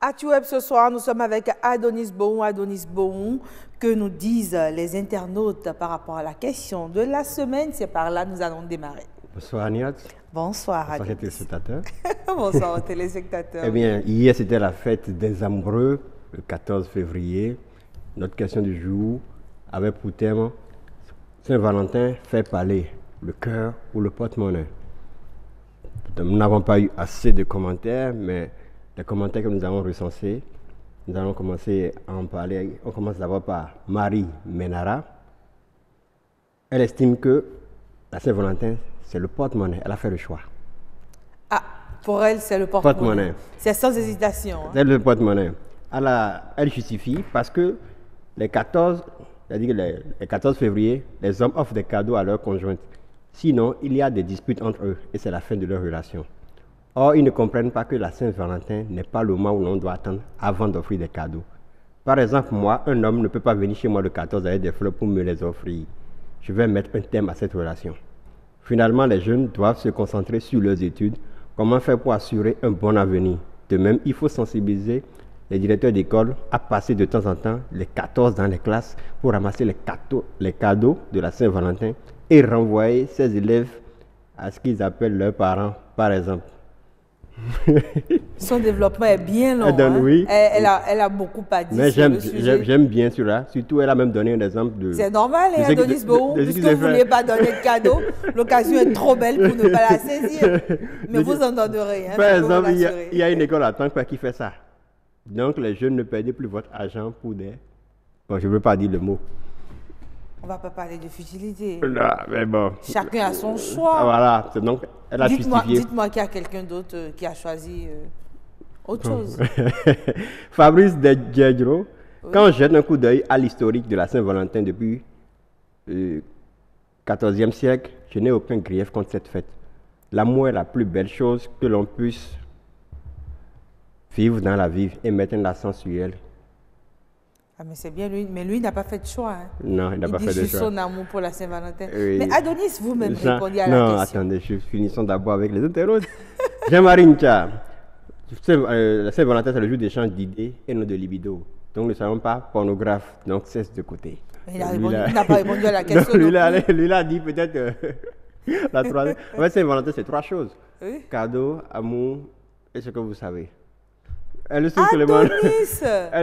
ActuWeb ce soir, nous sommes avec Adonis Bohun. Adonis Bohun, que nous disent les internautes par rapport à la question de la semaine? C'est par là que nous allons démarrer. Bonsoir Agnat. Bonsoir Adonis. Bonsoir téléspectateurs. Bonsoir téléspectateurs. Eh bien, hier c'était la fête des amoureux, le 14 février. Notre question du jour avait pour thème Saint-Valentin fait parler le cœur ou le porte-monnaie. Nous n'avons pas eu assez de commentaires, mais les commentaires que nous avons recensés Nous allons commencer à en parler. On commence d'abord par Marie Ménara. Elle estime que la Saint-Valentin, c'est le porte-monnaie. Elle a fait le choix. Ah, pour elle, c'est le porte-monnaie. C'est sans hésitation. Hein. C'est le porte-monnaie. Elle justifie parce que les 14 février, les hommes offrent des cadeaux à leurs conjointes. Sinon, il y a des disputes entre eux et c'est la fin de leur relation. Or, ils ne comprennent pas que la Saint-Valentin n'est pas le mois où l'on doit attendre avant d'offrir des cadeaux. Par exemple, moi, un homme ne peut pas venir chez moi le 14 avec des fleurs pour me les offrir. Je vais mettre un terme à cette relation. Finalement, les jeunes doivent se concentrer sur leurs études. Comment faire pour assurer un bon avenir? De même, il faut sensibiliser les directeurs d'école à passer de temps en temps les 14 dans les classes pour ramasser les cadeaux de la Saint-Valentin et renvoyer ces élèves à ce qu'ils appellent leurs parents, par exemple. Son développement est bien long. Oui. Elle a beaucoup à dire. Mais sur le sujet. J'aime bien cela. Surtout, elle a même donné un exemple de. C'est normal, Adonis Bohou. Puisque vous ne vouliez pas donner de cadeau, l'occasion est trop belle pour ne pas la saisir. Mais vous en donnerez. Par exemple, il y a une école à Tankwa qui fait ça. Donc, les jeunes ne perdez plus votre argent pour des. Bon, je ne veux pas dire le mot. On ne va pas parler de futilité. Non, mais bon. Chacun a son choix. Voilà, donc elle a justifié. Dites-moi qu'il y a quelqu'un d'autre qui a choisi autre chose. Fabrice Dedjedro, quand on jette un coup d'œil à l'historique de la Saint-Valentin depuis le XIVe siècle, je n'ai aucun grief contre cette fête. L'amour est la plus belle chose que l'on puisse vivre dans la vie et mettre un accent sur elle. Ah, mais c'est bien, mais lui n'a pas fait de choix. Hein. Non, il n'a pas fait de choix. Il dit son amour pour la Saint-Valentin. Oui. Mais Adonis, vous-même répondez à la question. Non, attendez, finissons d'abord avec les internautes. Jean-Marie Ncha, la Saint-Valentin, c'est le jour d'échange d'idées et non de libido. Donc, ne soyons pas pornographes, donc cesse de côté. Mais il n'a pas répondu à la question. Lui, il a dit peut-être la troisième. En fait, Saint-Valentin, c'est 3 choses. Oui. Cadeau, amour et ce que vous savez. Elle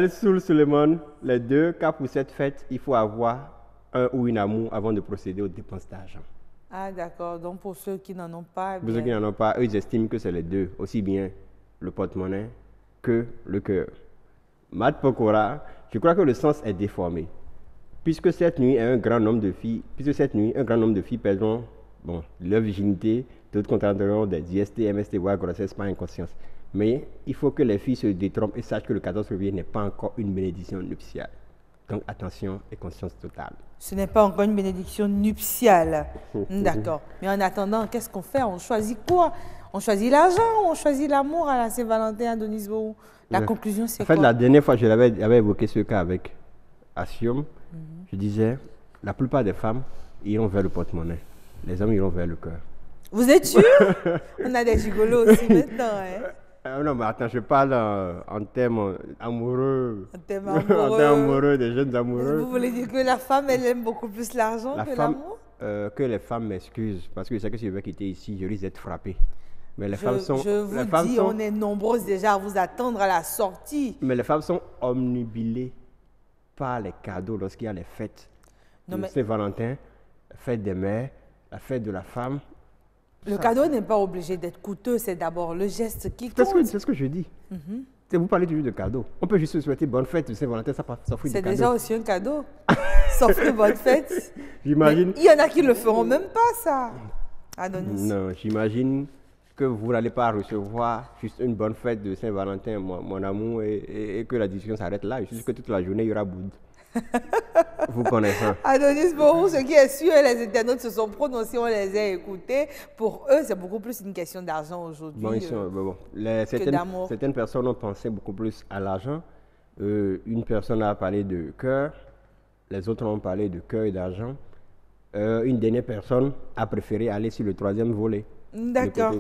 saoule Suleiman, les deux, car pour cette fête, il faut avoir un ou une amour avant de procéder aux dépenses d'argent. Ah d'accord, donc pour ceux qui n'en ont pas... Pour ceux qui n'en ont pas, eux, ils estiment que c'est les deux, aussi bien le porte-monnaie que le cœur. Matt Pokora, je crois que le sens est déformé. Puisque cette nuit, un grand nombre de filles perdront leur virginité, d'autres contracteront des IST, MST, voire grossesse par inconscience. Mais il faut que les filles se détrompent et sachent que le 14 février n'est pas encore une bénédiction nuptiale. Donc attention et conscience totale. Ce n'est pas encore une bénédiction nuptiale. D'accord. Mais en attendant, qu'est-ce qu'on fait? On choisit quoi? On choisit l'argent ou on choisit l'amour à la Saint-Valentin, Adonis Bohou? La conclusion, c'est quoi? En fait, la dernière fois, je l'avais évoqué ce cas avec Asium. Je disais, la plupart des femmes iront vers le porte-monnaie. Les hommes iront vers le cœur. Vous êtes sûr? On a des gigolos aussi maintenant, hein? Non, mais attends, je parle en termes amoureux. En termes amoureux. En termes amoureux, des jeunes amoureux. Vous voulez dire que la femme, elle aime beaucoup plus l'argent que l'amour? Que les femmes m'excusent, parce que je sais que si je vais quitter ici, je risque d'être frappé. Mais les femmes sont... Je vous dis, on est nombreuses déjà à vous attendre à la sortie. Mais les femmes sont omnubilées par les cadeaux lorsqu'il y a les fêtes. Saint-Valentin, la fête des mères, la fête de la femme. Le cadeau n'est pas obligé d'être coûteux, c'est d'abord le geste qui compte. C'est ce que je dis. Vous parlez toujours de cadeau. On peut juste se souhaiter bonne fête de Saint-Valentin, ça s'offrir des cadeaux. C'est déjà aussi un cadeau. S'offrir bonne fête. J'imagine. Il y en a qui ne le feront même pas, ça. Adonis. Non, j'imagine que vous n'allez pas recevoir juste une bonne fête de Saint-Valentin, mon amour, et que la discussion s'arrête là. Je suis sûr que toute la journée, il y aura bout. Vous connaissez. Adonis Bohou, ce qui est sûr, les internautes se sont prononcés, on les a écoutés. Pour eux, c'est beaucoup plus une question d'argent aujourd'hui. Certaines personnes ont pensé beaucoup plus à l'argent. Une personne a parlé de cœur, les autres ont parlé de cœur et d'argent. Une dernière personne a préféré aller sur le 3e volet. D'accord.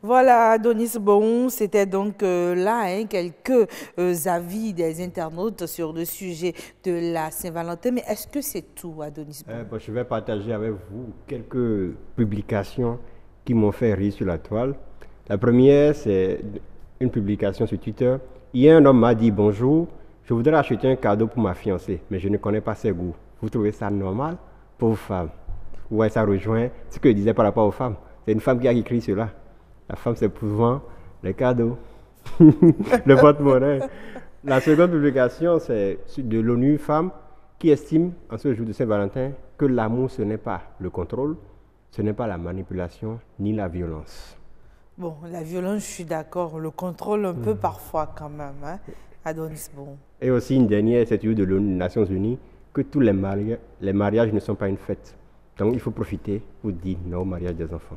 Voilà, Adonis Bohou, c'était donc là quelques avis des internautes sur le sujet de la Saint-Valentin. Mais est-ce que c'est tout, Adonis Bohou? Je vais partager avec vous quelques publications qui m'ont fait rire sur la toile. La première, c'est une publication sur Twitter. Hier, un homme m'a dit « Bonjour, je voudrais acheter un cadeau pour ma fiancée, mais je ne connais pas ses goûts. Vous trouvez ça normal? Pauvre femme. » Ouais, ça rejoint ce que je disais par rapport aux femmes. C'est une femme qui a écrit cela. La femme, c'est souvent les cadeaux, le porte-monnaie. La seconde publication, c'est de l'ONU Femmes qui estime, en ce jour de Saint-Valentin, que l'amour, ce n'est pas le contrôle, ce n'est pas la manipulation, ni la violence. Bon, la violence, je suis d'accord. Le contrôle, un peu parfois quand même. Hein? Adonis, bon. Et aussi une dernière, c'est de l'ONU, Nations Unies, que tous les mariages ne sont pas une fête. Donc il faut profiter pour dire non au mariage des enfants.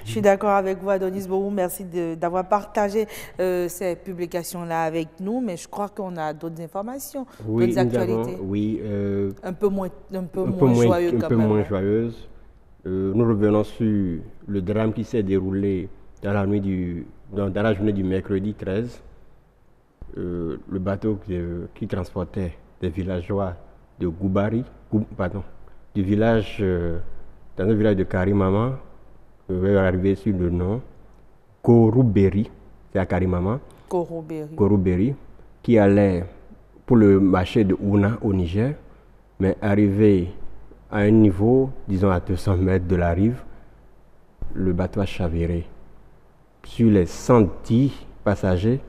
Je suis d'accord avec vous, Adonis Bohou. Merci d'avoir partagé ces publications-là avec nous. Mais je crois qu'on a d'autres informations, d'autres actualités. Un peu moins joyeuses quand même. Un peu moins joyeuses. Nous revenons sur le drame qui s'est déroulé dans la journée du mercredi 13. Le bateau qui transportait des villageois de Goubari, dans un village de Karimama, est arrivé sur le nom Korouberi, c'est à Karimama, Korouberi, qui allait pour le marché de Ouna au Niger, mais arrivé à un niveau, disons à 200 mètres de la rive, le bateau a chaviré. Sur les 110 passagers,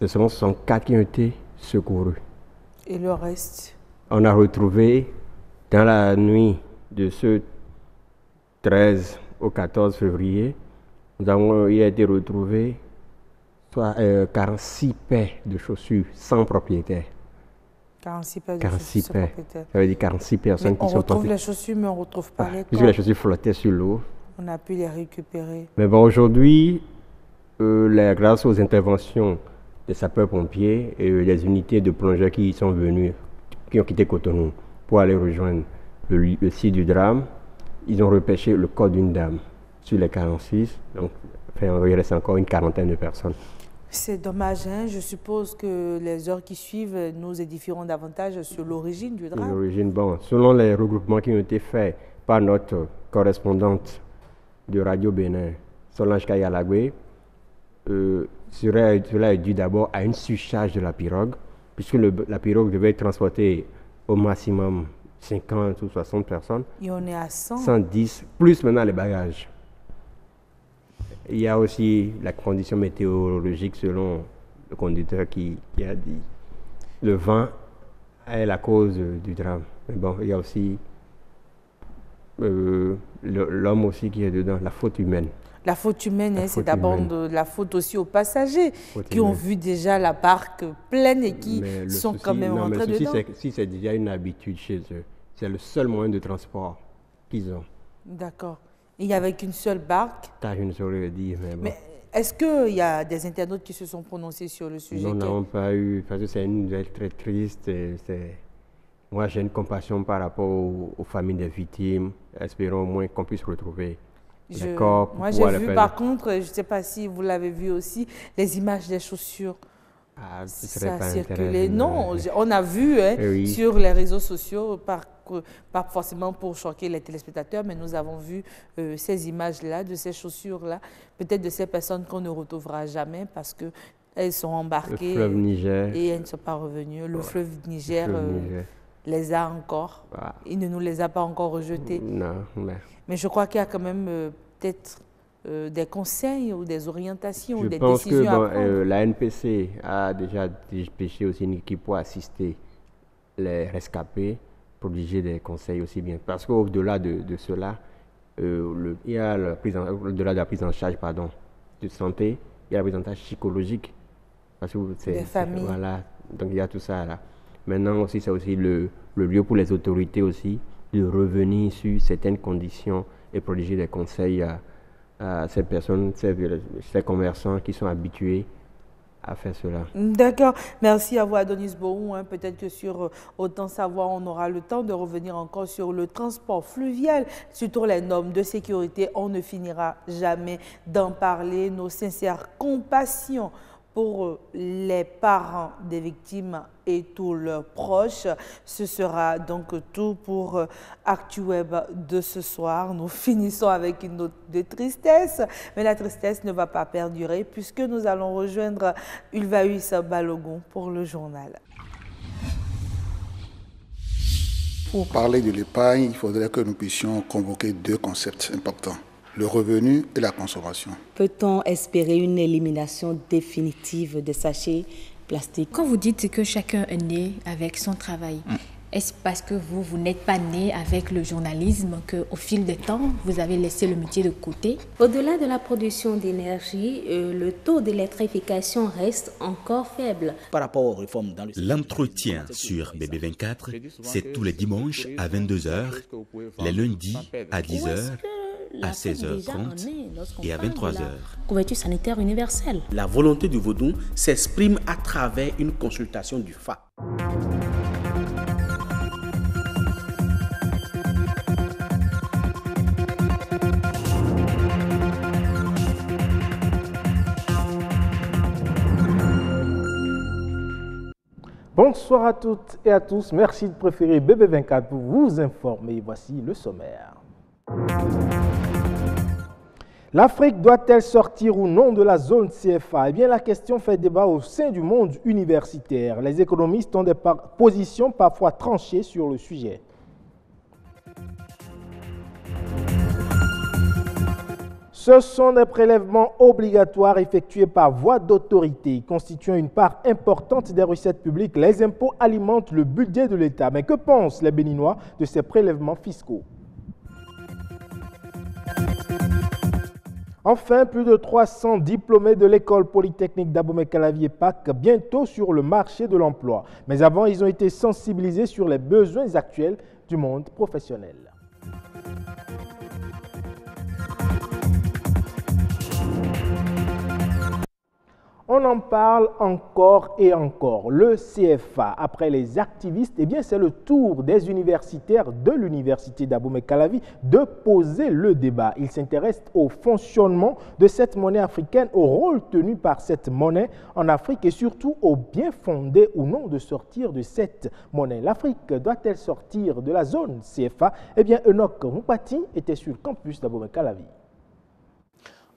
ce sont 104 qui ont été secourus. Et le reste? On a retrouvé dans la nuit de ce 13 au 14 février, il a été retrouvé 46 paires de chaussures sans propriétaire. 46 paires de chaussures sans propriétaire. Ça veut dire 46 personnes qui sont on retrouve les chaussures, mais on ne retrouve pas les corps. Puisque les chaussures flottaient sur l'eau. On a pu les récupérer. Mais bon, aujourd'hui, grâce aux interventions des sapeurs-pompiers et des unités de plongeurs qui sont venus, qui ont quitté Cotonou pour aller rejoindre le site du drame, ils ont repêché le corps d'une dame sur les 46. Donc, il reste encore une quarantaine de personnes. C'est dommage, hein? Je suppose que les heures qui suivent nous édifieront davantage sur l'origine du drame. L'origine, bon, selon les regroupements qui ont été faits par notre correspondante de Radio Bénin, Solange Kayalagwe, cela est dû d'abord à une surcharge de la pirogue, puisque la pirogue devait transporter au maximum 50 ou 60 personnes. Et on est à 100. 110, plus maintenant les bagages. Il y a aussi la condition météorologique selon le conducteur qui a dit le vent est la cause du drame. Mais bon, il y a aussi l'homme aussi qui est dedans, la faute humaine. La faute humaine, c'est d'abord la faute aussi aux passagers qui ont vu déjà la barque pleine et qui sont quand même rentrés dedans. Si c'est déjà une habitude chez eux, c'est le seul moyen de transport qu'ils ont. D'accord. Il n'y avait qu'une seule barque. Je ne saurais le dire, mais bon. Mais est-ce qu'il y a des internautes qui se sont prononcés sur le sujet? Nous n'avons pas eu, parce que c'est une nouvelle très triste. Moi, j'ai une compassion par rapport aux familles des victimes. Espérons au moins qu'on puisse retrouver les corps. Moi, j'ai vu, par contre, je ne sais pas si vous l'avez vu aussi, les images des chaussures. Ça a circulé. Non, on a vu sur les réseaux sociaux, pas forcément pour choquer les téléspectateurs, mais nous avons vu ces images-là, de ces chaussures-là, peut-être de ces personnes qu'on ne retrouvera jamais parce qu'elles sont embarquées le fleuve Niger. Et elles ne sont pas revenues. Le fleuve Niger les a encore. Il ne nous les a pas encore rejetées. Non, mais je crois qu'il y a quand même peut-être des conseils ou des orientations ou des décisions à prendre. Je pense que la NPC a déjà dépêché aussi une équipe pour assister les rescapés, prodiguer des conseils aussi bien. Parce qu'au-delà de cela, il y a au-delà de la prise en charge de santé, il y a la prise en charge psychologique. Parce que des familles. Voilà, donc il y a tout ça là. Maintenant aussi, c'est aussi le lieu pour les autorités aussi de revenir sur certaines conditions et prodiguer des conseils à ces personnes, ces commerçants qui sont habitués à faire cela. D'accord. Merci à vous, Adonis Bohou. Peut-être que sur Autant Savoir, on aura le temps de revenir encore sur le transport fluvial, surtout les normes de sécurité. On ne finira jamais d'en parler. Nos sincères compassions pour les parents des victimes et tous leurs proches. Ce sera donc tout pour ActuWeb de ce soir. Nous finissons avec une note de tristesse, mais la tristesse ne va pas perdurer puisque nous allons rejoindre Ulvaïus Balogun pour le journal. Pour parler de l'épargne, il faudrait que nous puissions convoquer deux concepts importants. le revenu et la consommation. Peut-on espérer une élimination définitive des sachets plastiques? Quand vous dites que chacun est né avec son travail, est-ce parce que vous n'êtes pas né avec le journalisme qu'au fil des temps, vous avez laissé le métier de côté? Au-delà de la production d'énergie, le taux d'électrification reste encore faible. Par rapport aux réformes dans le... L'entretien sur BB24, c'est tous les dimanches à 22h, les lundis à 10h, à 16h30 et à 23h. Couverture sanitaire universelle. La volonté du Vodou s'exprime à travers une consultation du FA. Bonsoir à toutes et à tous. Merci de préférer BB24 pour vous informer. Voici le sommaire. L'Afrique doit-elle sortir ou non de la zone CFA? Eh bien, la question fait débat au sein du monde universitaire. Les économistes ont des positions parfois tranchées sur le sujet. Ce sont des prélèvements obligatoires effectués par voie d'autorité, constituant une part importante des recettes publiques. Les impôts alimentent le budget de l'État. Mais que pensent les Béninois de ces prélèvements fiscaux? Enfin, plus de 300 diplômés de l'école polytechnique d'Abomey-Calavi et PAC bientôt sur le marché de l'emploi. Mais avant, ils ont été sensibilisés sur les besoins actuels du monde professionnel. On en parle encore et encore. Le CFA, après les activistes, eh bien c'est le tour des universitaires de l'université d'Abomey-Calavi de poser le débat. Ils s'intéressent au fonctionnement de cette monnaie africaine, au rôle tenu par cette monnaie en Afrique et surtout au bien fondé ou non de sortir de cette monnaie. L'Afrique doit-elle sortir de la zone CFA? Eh bien, Enoch Moupati était sur le campus d'Abomey-Calavi.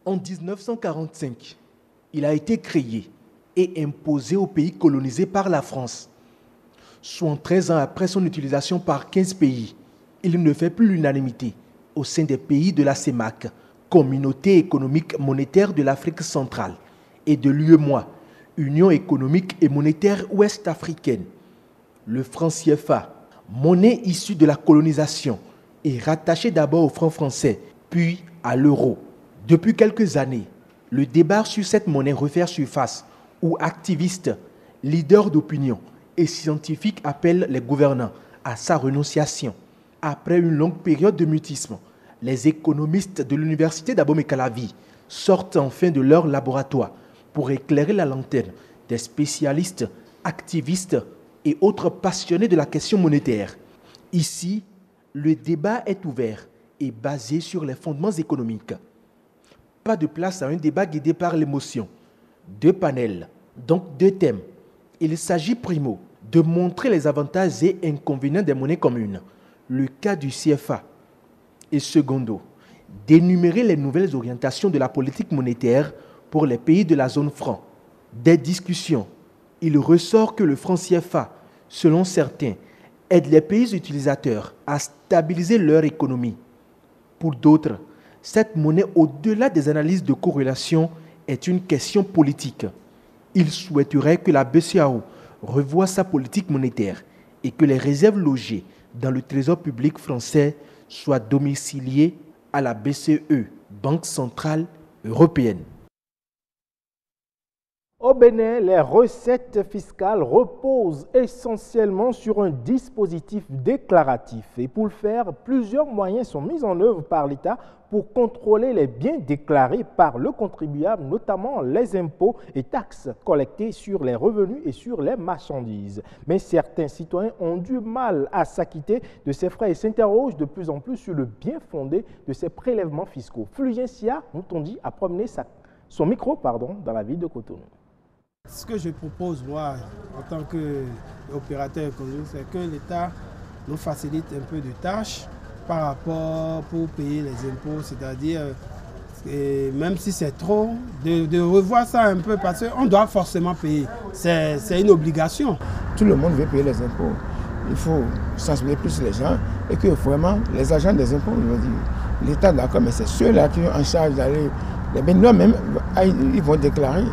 En 1945, il a été créé et imposé aux pays colonisés par la France. 73 ans après son utilisation par 15 pays, il ne fait plus l'unanimité au sein des pays de la CEMAC, Communauté économique monétaire de l'Afrique centrale, et de l'UEMOA, Union économique et monétaire ouest-africaine. Le franc CFA, monnaie issue de la colonisation, est rattaché d'abord au franc français, puis à l'euro. Depuis quelques années, le débat sur cette monnaie refait surface, où activistes, leaders d'opinion et scientifiques appellent les gouvernants à sa renonciation. Après une longue période de mutisme, les économistes de l'université d'Abomey-Calavi sortent enfin de leur laboratoire pour éclairer la lanterne des spécialistes, activistes et autres passionnés de la question monétaire. Ici, le débat est ouvert et basé sur les fondements économiques. Pas de place à un débat guidé par l'émotion. 2 panels, donc 2 thèmes. Il s'agit primo de montrer les avantages et inconvénients des monnaies communes, le cas du CFA. Et secondo, d'énumérer les nouvelles orientations de la politique monétaire pour les pays de la zone franc. Des discussions, il ressort que le franc CFA, selon certains, aide les pays utilisateurs à stabiliser leur économie. Pour d'autres, cette monnaie, au-delà des analyses de corrélation, est une question politique. Il souhaiterait que la BCEAO revoie sa politique monétaire et que les réserves logées dans le trésor public français soient domiciliées à la BCE, Banque centrale européenne. Au Bénin, les recettes fiscales reposent essentiellement sur un dispositif déclaratif. Et pour le faire, plusieurs moyens sont mis en œuvre par l'État pour contrôler les biens déclarés par le contribuable, notamment les impôts et taxes collectés sur les revenus et sur les marchandises. Mais certains citoyens ont du mal à s'acquitter de ces frais et s'interrogent de plus en plus sur le bien fondé de ces prélèvements fiscaux. Fulgencia Moutondi a promené son micro dans la ville de Cotonou. Ce que je propose, moi, en tant qu'opérateur économique, c'est que l'État nous facilite un peu de tâches par rapport pour payer les impôts, c'est-à-dire, même si c'est trop, de revoir ça un peu parce qu'on doit forcément payer. C'est une obligation. Tout le monde veut payer les impôts. Il faut sensibiliser plus les gens et que vraiment les agents des impôts, l'État d'accord, mais c'est ceux-là qui ont en charge d'aller, les béninois même, ils vont déclarer,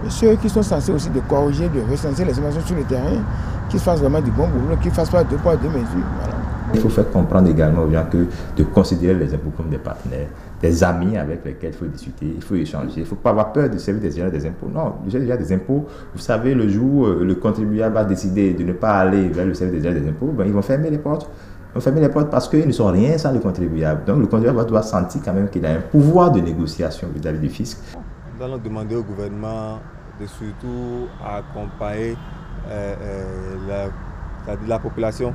et ceux qui sont censés aussi de corriger, de recenser les informations sur le terrain, qu'ils fassent vraiment du bon boulot, qu'ils ne fassent pas 2 poids 2 mesures. Voilà. Il faut faire comprendre également aux gens que de considérer les impôts comme des partenaires, des amis avec lesquels il faut discuter, il faut échanger. Il ne faut pas avoir peur de servir des gens des impôts. Non, déjà des impôts, vous savez, le jour où le contribuable va décider de ne pas aller vers le service des impôts, ben, ils vont fermer les portes. Ils vont fermer les portes parce qu'ils ne sont rien sans le contribuable. Donc le contribuable doit sentir quand même qu'il a un pouvoir de négociation vis-à-vis du fisc. Nous allons demander au gouvernement de surtout accompagner la population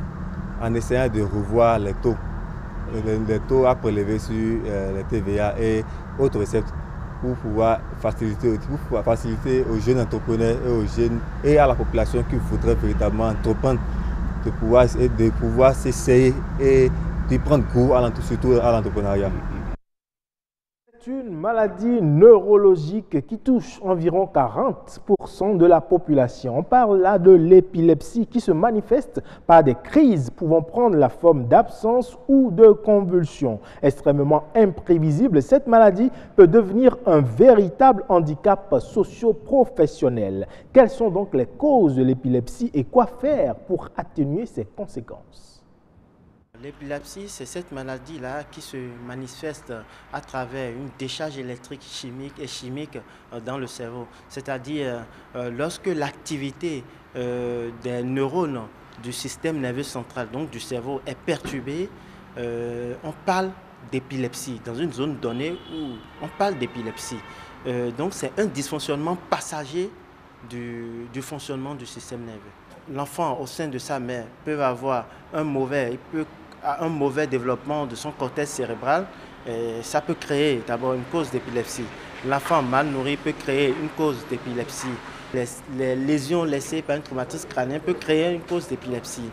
en essayant de revoir les taux à prélever sur les TVA et autres recettes pour pouvoir faciliter aux jeunes entrepreneurs et aux jeunes et à la population qu'il faudrait véritablement entreprendre de pouvoir s'essayer et de prendre goût surtout à l'entrepreneuriat. C'est une maladie neurologique qui touche environ 40% de la population. On parle là de l'épilepsie qui se manifeste par des crises pouvant prendre la forme d'absence ou de convulsions. Extrêmement imprévisible, cette maladie peut devenir un véritable handicap socio-professionnel. Quelles sont donc les causes de l'épilepsie et quoi faire pour atténuer ses conséquences? L'épilepsie, c'est cette maladie-là qui se manifeste à travers une décharge électrique chimique dans le cerveau. C'est-à-dire lorsque l'activité des neurones du système nerveux central, donc du cerveau, est perturbée, on parle d'épilepsie. Dans une zone donnée où on parle d'épilepsie. Donc c'est un dysfonctionnement passager du fonctionnement du système nerveux. L'enfant au sein de sa mère peut avoir un mauvais développement de son cortex cérébral. Ça peut créer d'abord une cause d'épilepsie. L'enfant mal nourri peut créer une cause d'épilepsie. Les lésions laissées par un traumatisme crânien peut créer une cause d'épilepsie.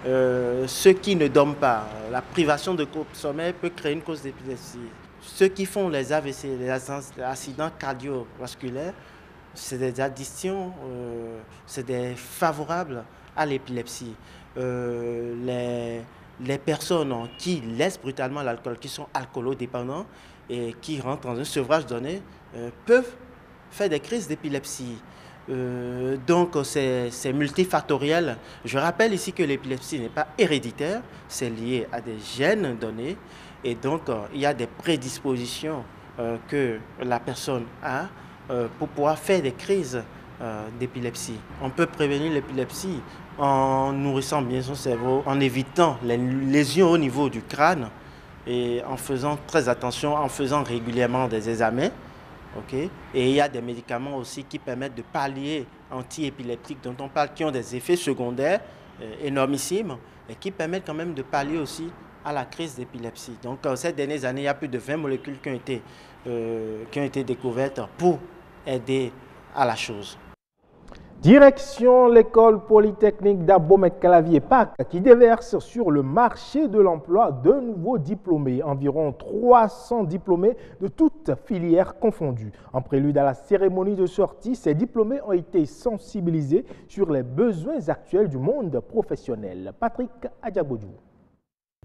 Ceux qui ne dorment pas, la privation de sommeil peut créer une cause d'épilepsie. Ceux qui font les AVC, les accidents cardiovasculaires, c'est des additions, c'est des favorables à l'épilepsie. Les personnes qui laissent brutalement l'alcool, qui sont alcoolodépendants et qui rentrent dans un sevrage donné, peuvent faire des crises d'épilepsie. Donc c'est multifactoriel. Je rappelle ici que l'épilepsie n'est pas héréditaire, c'est lié à des gènes donnés et donc il y a des prédispositions que la personne a pour pouvoir faire des crises d'épilepsie. On peut prévenir l'épilepsie en nourrissant bien son cerveau, en évitant les lésions au niveau du crâne et en faisant très attention, en faisant régulièrement des examens. Okay? Et il y a des médicaments aussi qui permettent de pallier anti-épileptiques dont on parle, qui ont des effets secondaires énormissimes et qui permettent quand même de pallier aussi à la crise d'épilepsie. Donc ces dernières années, il y a plus de 20 molécules qui ont été découvertes pour aider à la chose. Direction l'école polytechnique d'Abomey-Calavi EPAC qui déverse sur le marché de l'emploi de nouveaux diplômés, environ 300 diplômés de toutes filières confondues. En prélude à la cérémonie de sortie, ces diplômés ont été sensibilisés sur les besoins actuels du monde professionnel. Patrick Adjabodou.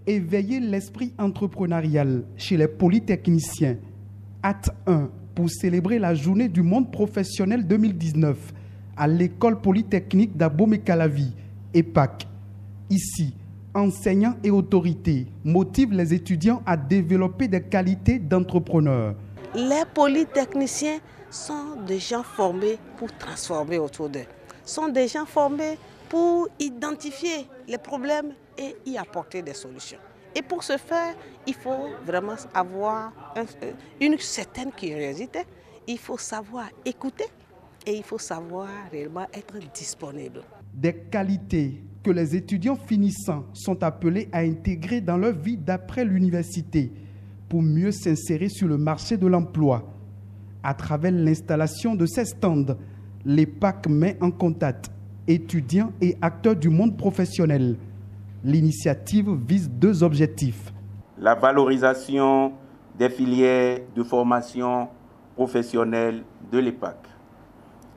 Éveiller l'esprit entrepreneurial chez les polytechniciens. Acte 1 pour célébrer la journée du monde professionnel 2019. À l'école polytechnique d'Abomey-Calavi, EPAC. Ici, enseignants et autorités motivent les étudiants à développer des qualités d'entrepreneurs. Les polytechniciens sont des gens formés pour transformer autour d'eux. Sont des gens formés pour identifier les problèmes et y apporter des solutions. Et pour ce faire, il faut vraiment avoir une certaine curiosité. Il faut savoir écouter. Et il faut savoir réellement être disponible. Des qualités que les étudiants finissants sont appelés à intégrer dans leur vie d'après l'université pour mieux s'insérer sur le marché de l'emploi. À travers l'installation de ces stands, l'EPAC met en contact étudiants et acteurs du monde professionnel. L'initiative vise 2 objectifs. La valorisation des filières de formation professionnelle de l'EPAC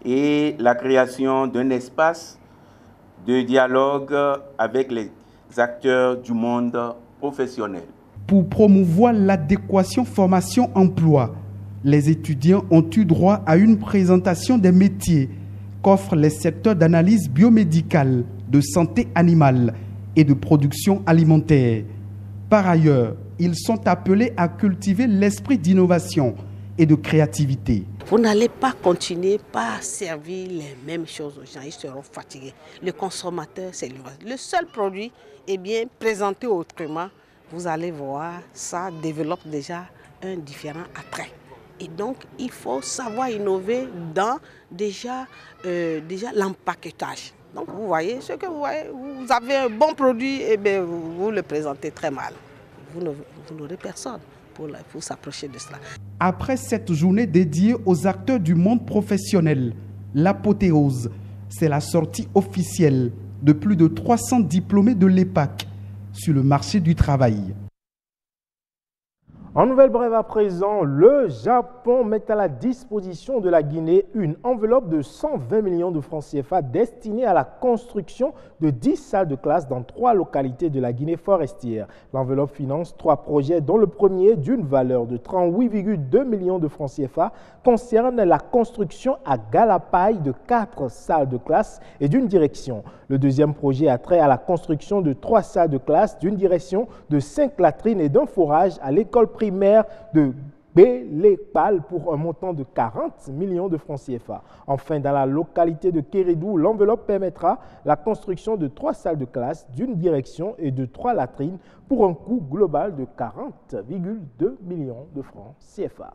et la création d'un espace de dialogue avec les acteurs du monde professionnel. Pour promouvoir l'adéquation formation-emploi, les étudiants ont eu droit à une présentation des métiers qu'offrent les secteurs d'analyse biomédicale, de santé animale et de production alimentaire. Par ailleurs, ils sont appelés à cultiver l'esprit d'innovation et de créativité. Vous n'allez pas continuer par servir les mêmes choses aux gens, ils seront fatigués. Le consommateur, c'est le seul produit, eh bien, présenté autrement, vous allez voir, ça développe déjà un différent attrait. Et donc, il faut savoir innover dans déjà l'empaquetage. Donc, vous voyez, ce que vous voyez, vous avez un bon produit, et bien, vous le présentez très mal. Vous n'aurez personne pour s'approcher de cela. Après cette journée dédiée aux acteurs du monde professionnel, l'apothéose, c'est la sortie officielle de plus de 300 diplômés de l'EPAC sur le marché du travail. En nouvelle brève à présent, le Japon met à la disposition de la Guinée une enveloppe de 120 millions de francs CFA destinée à la construction de 10 salles de classe dans 3 localités de la Guinée forestière. L'enveloppe finance 3 projets dont le premier, d'une valeur de 38,2 millions de francs CFA, concerne la construction à Galapaï de 4 salles de classe et d'une direction. Le deuxième projet a trait à la construction de 3 salles de classe, d'une direction, de 5 latrines et d'un forage à l'école primaire de Bélépal pour un montant de 40 millions de francs CFA. Enfin, dans la localité de Kérédou, l'enveloppe permettra la construction de 3 salles de classe, d'une direction et de 3 latrines pour un coût global de 40,2 millions de francs CFA.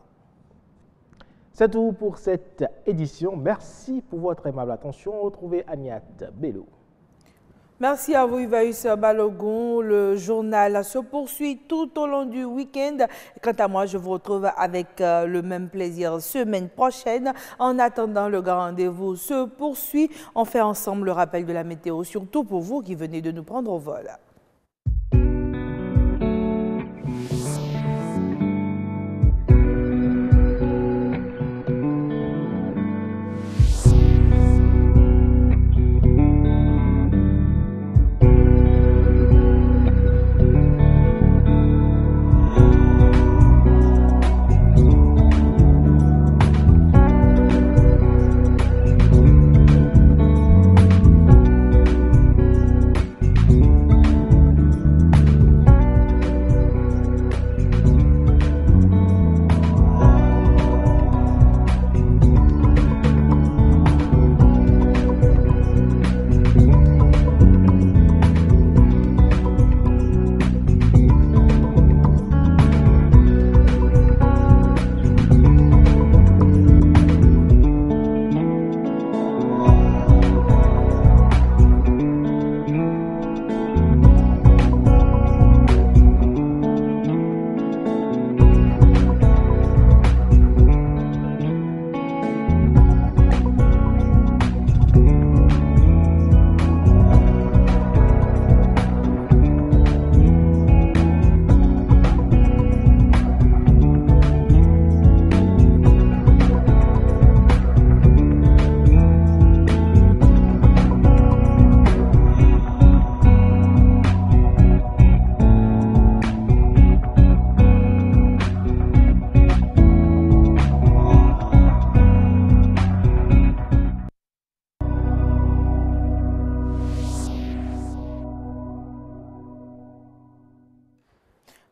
C'est tout pour cette édition. Merci pour votre aimable attention. Retrouvez Agnate Bello. Merci à vous, Ivaïs Balogun. Le journal se poursuit tout au long du week-end. Quant à moi, je vous retrouve avec le même plaisir semaine prochaine. En attendant, le grand rendez-vous se poursuit. On fait ensemble le rappel de la météo, surtout pour vous qui venez de nous prendre au vol.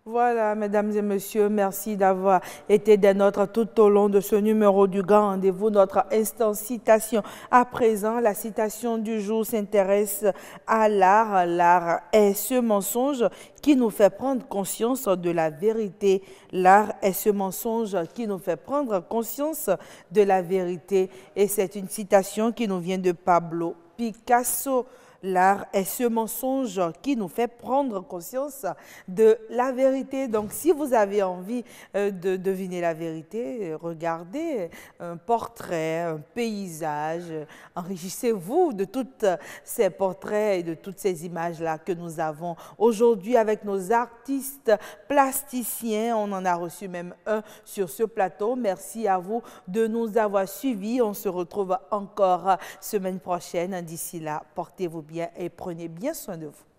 Voilà, mesdames et messieurs, merci d'avoir été des nôtres tout au long de ce numéro du Grand Rendez-vous, notre instant citation. À présent, la citation du jour s'intéresse à l'art. L'art est ce mensonge qui nous fait prendre conscience de la vérité. L'art est ce mensonge qui nous fait prendre conscience de la vérité. Et c'est une citation qui nous vient de Pablo Picasso. L'art est ce mensonge qui nous fait prendre conscience de la vérité. Donc, si vous avez envie de deviner la vérité, regardez un portrait, un paysage, enrichissez-vous de tous ces portraits et de toutes ces images-là que nous avons aujourd'hui avec nos artistes plasticiens. On en a reçu même un sur ce plateau. Merci à vous de nous avoir suivis. On se retrouve encore semaine prochaine. D'ici là, portez-vous bien et prenez bien soin de vous.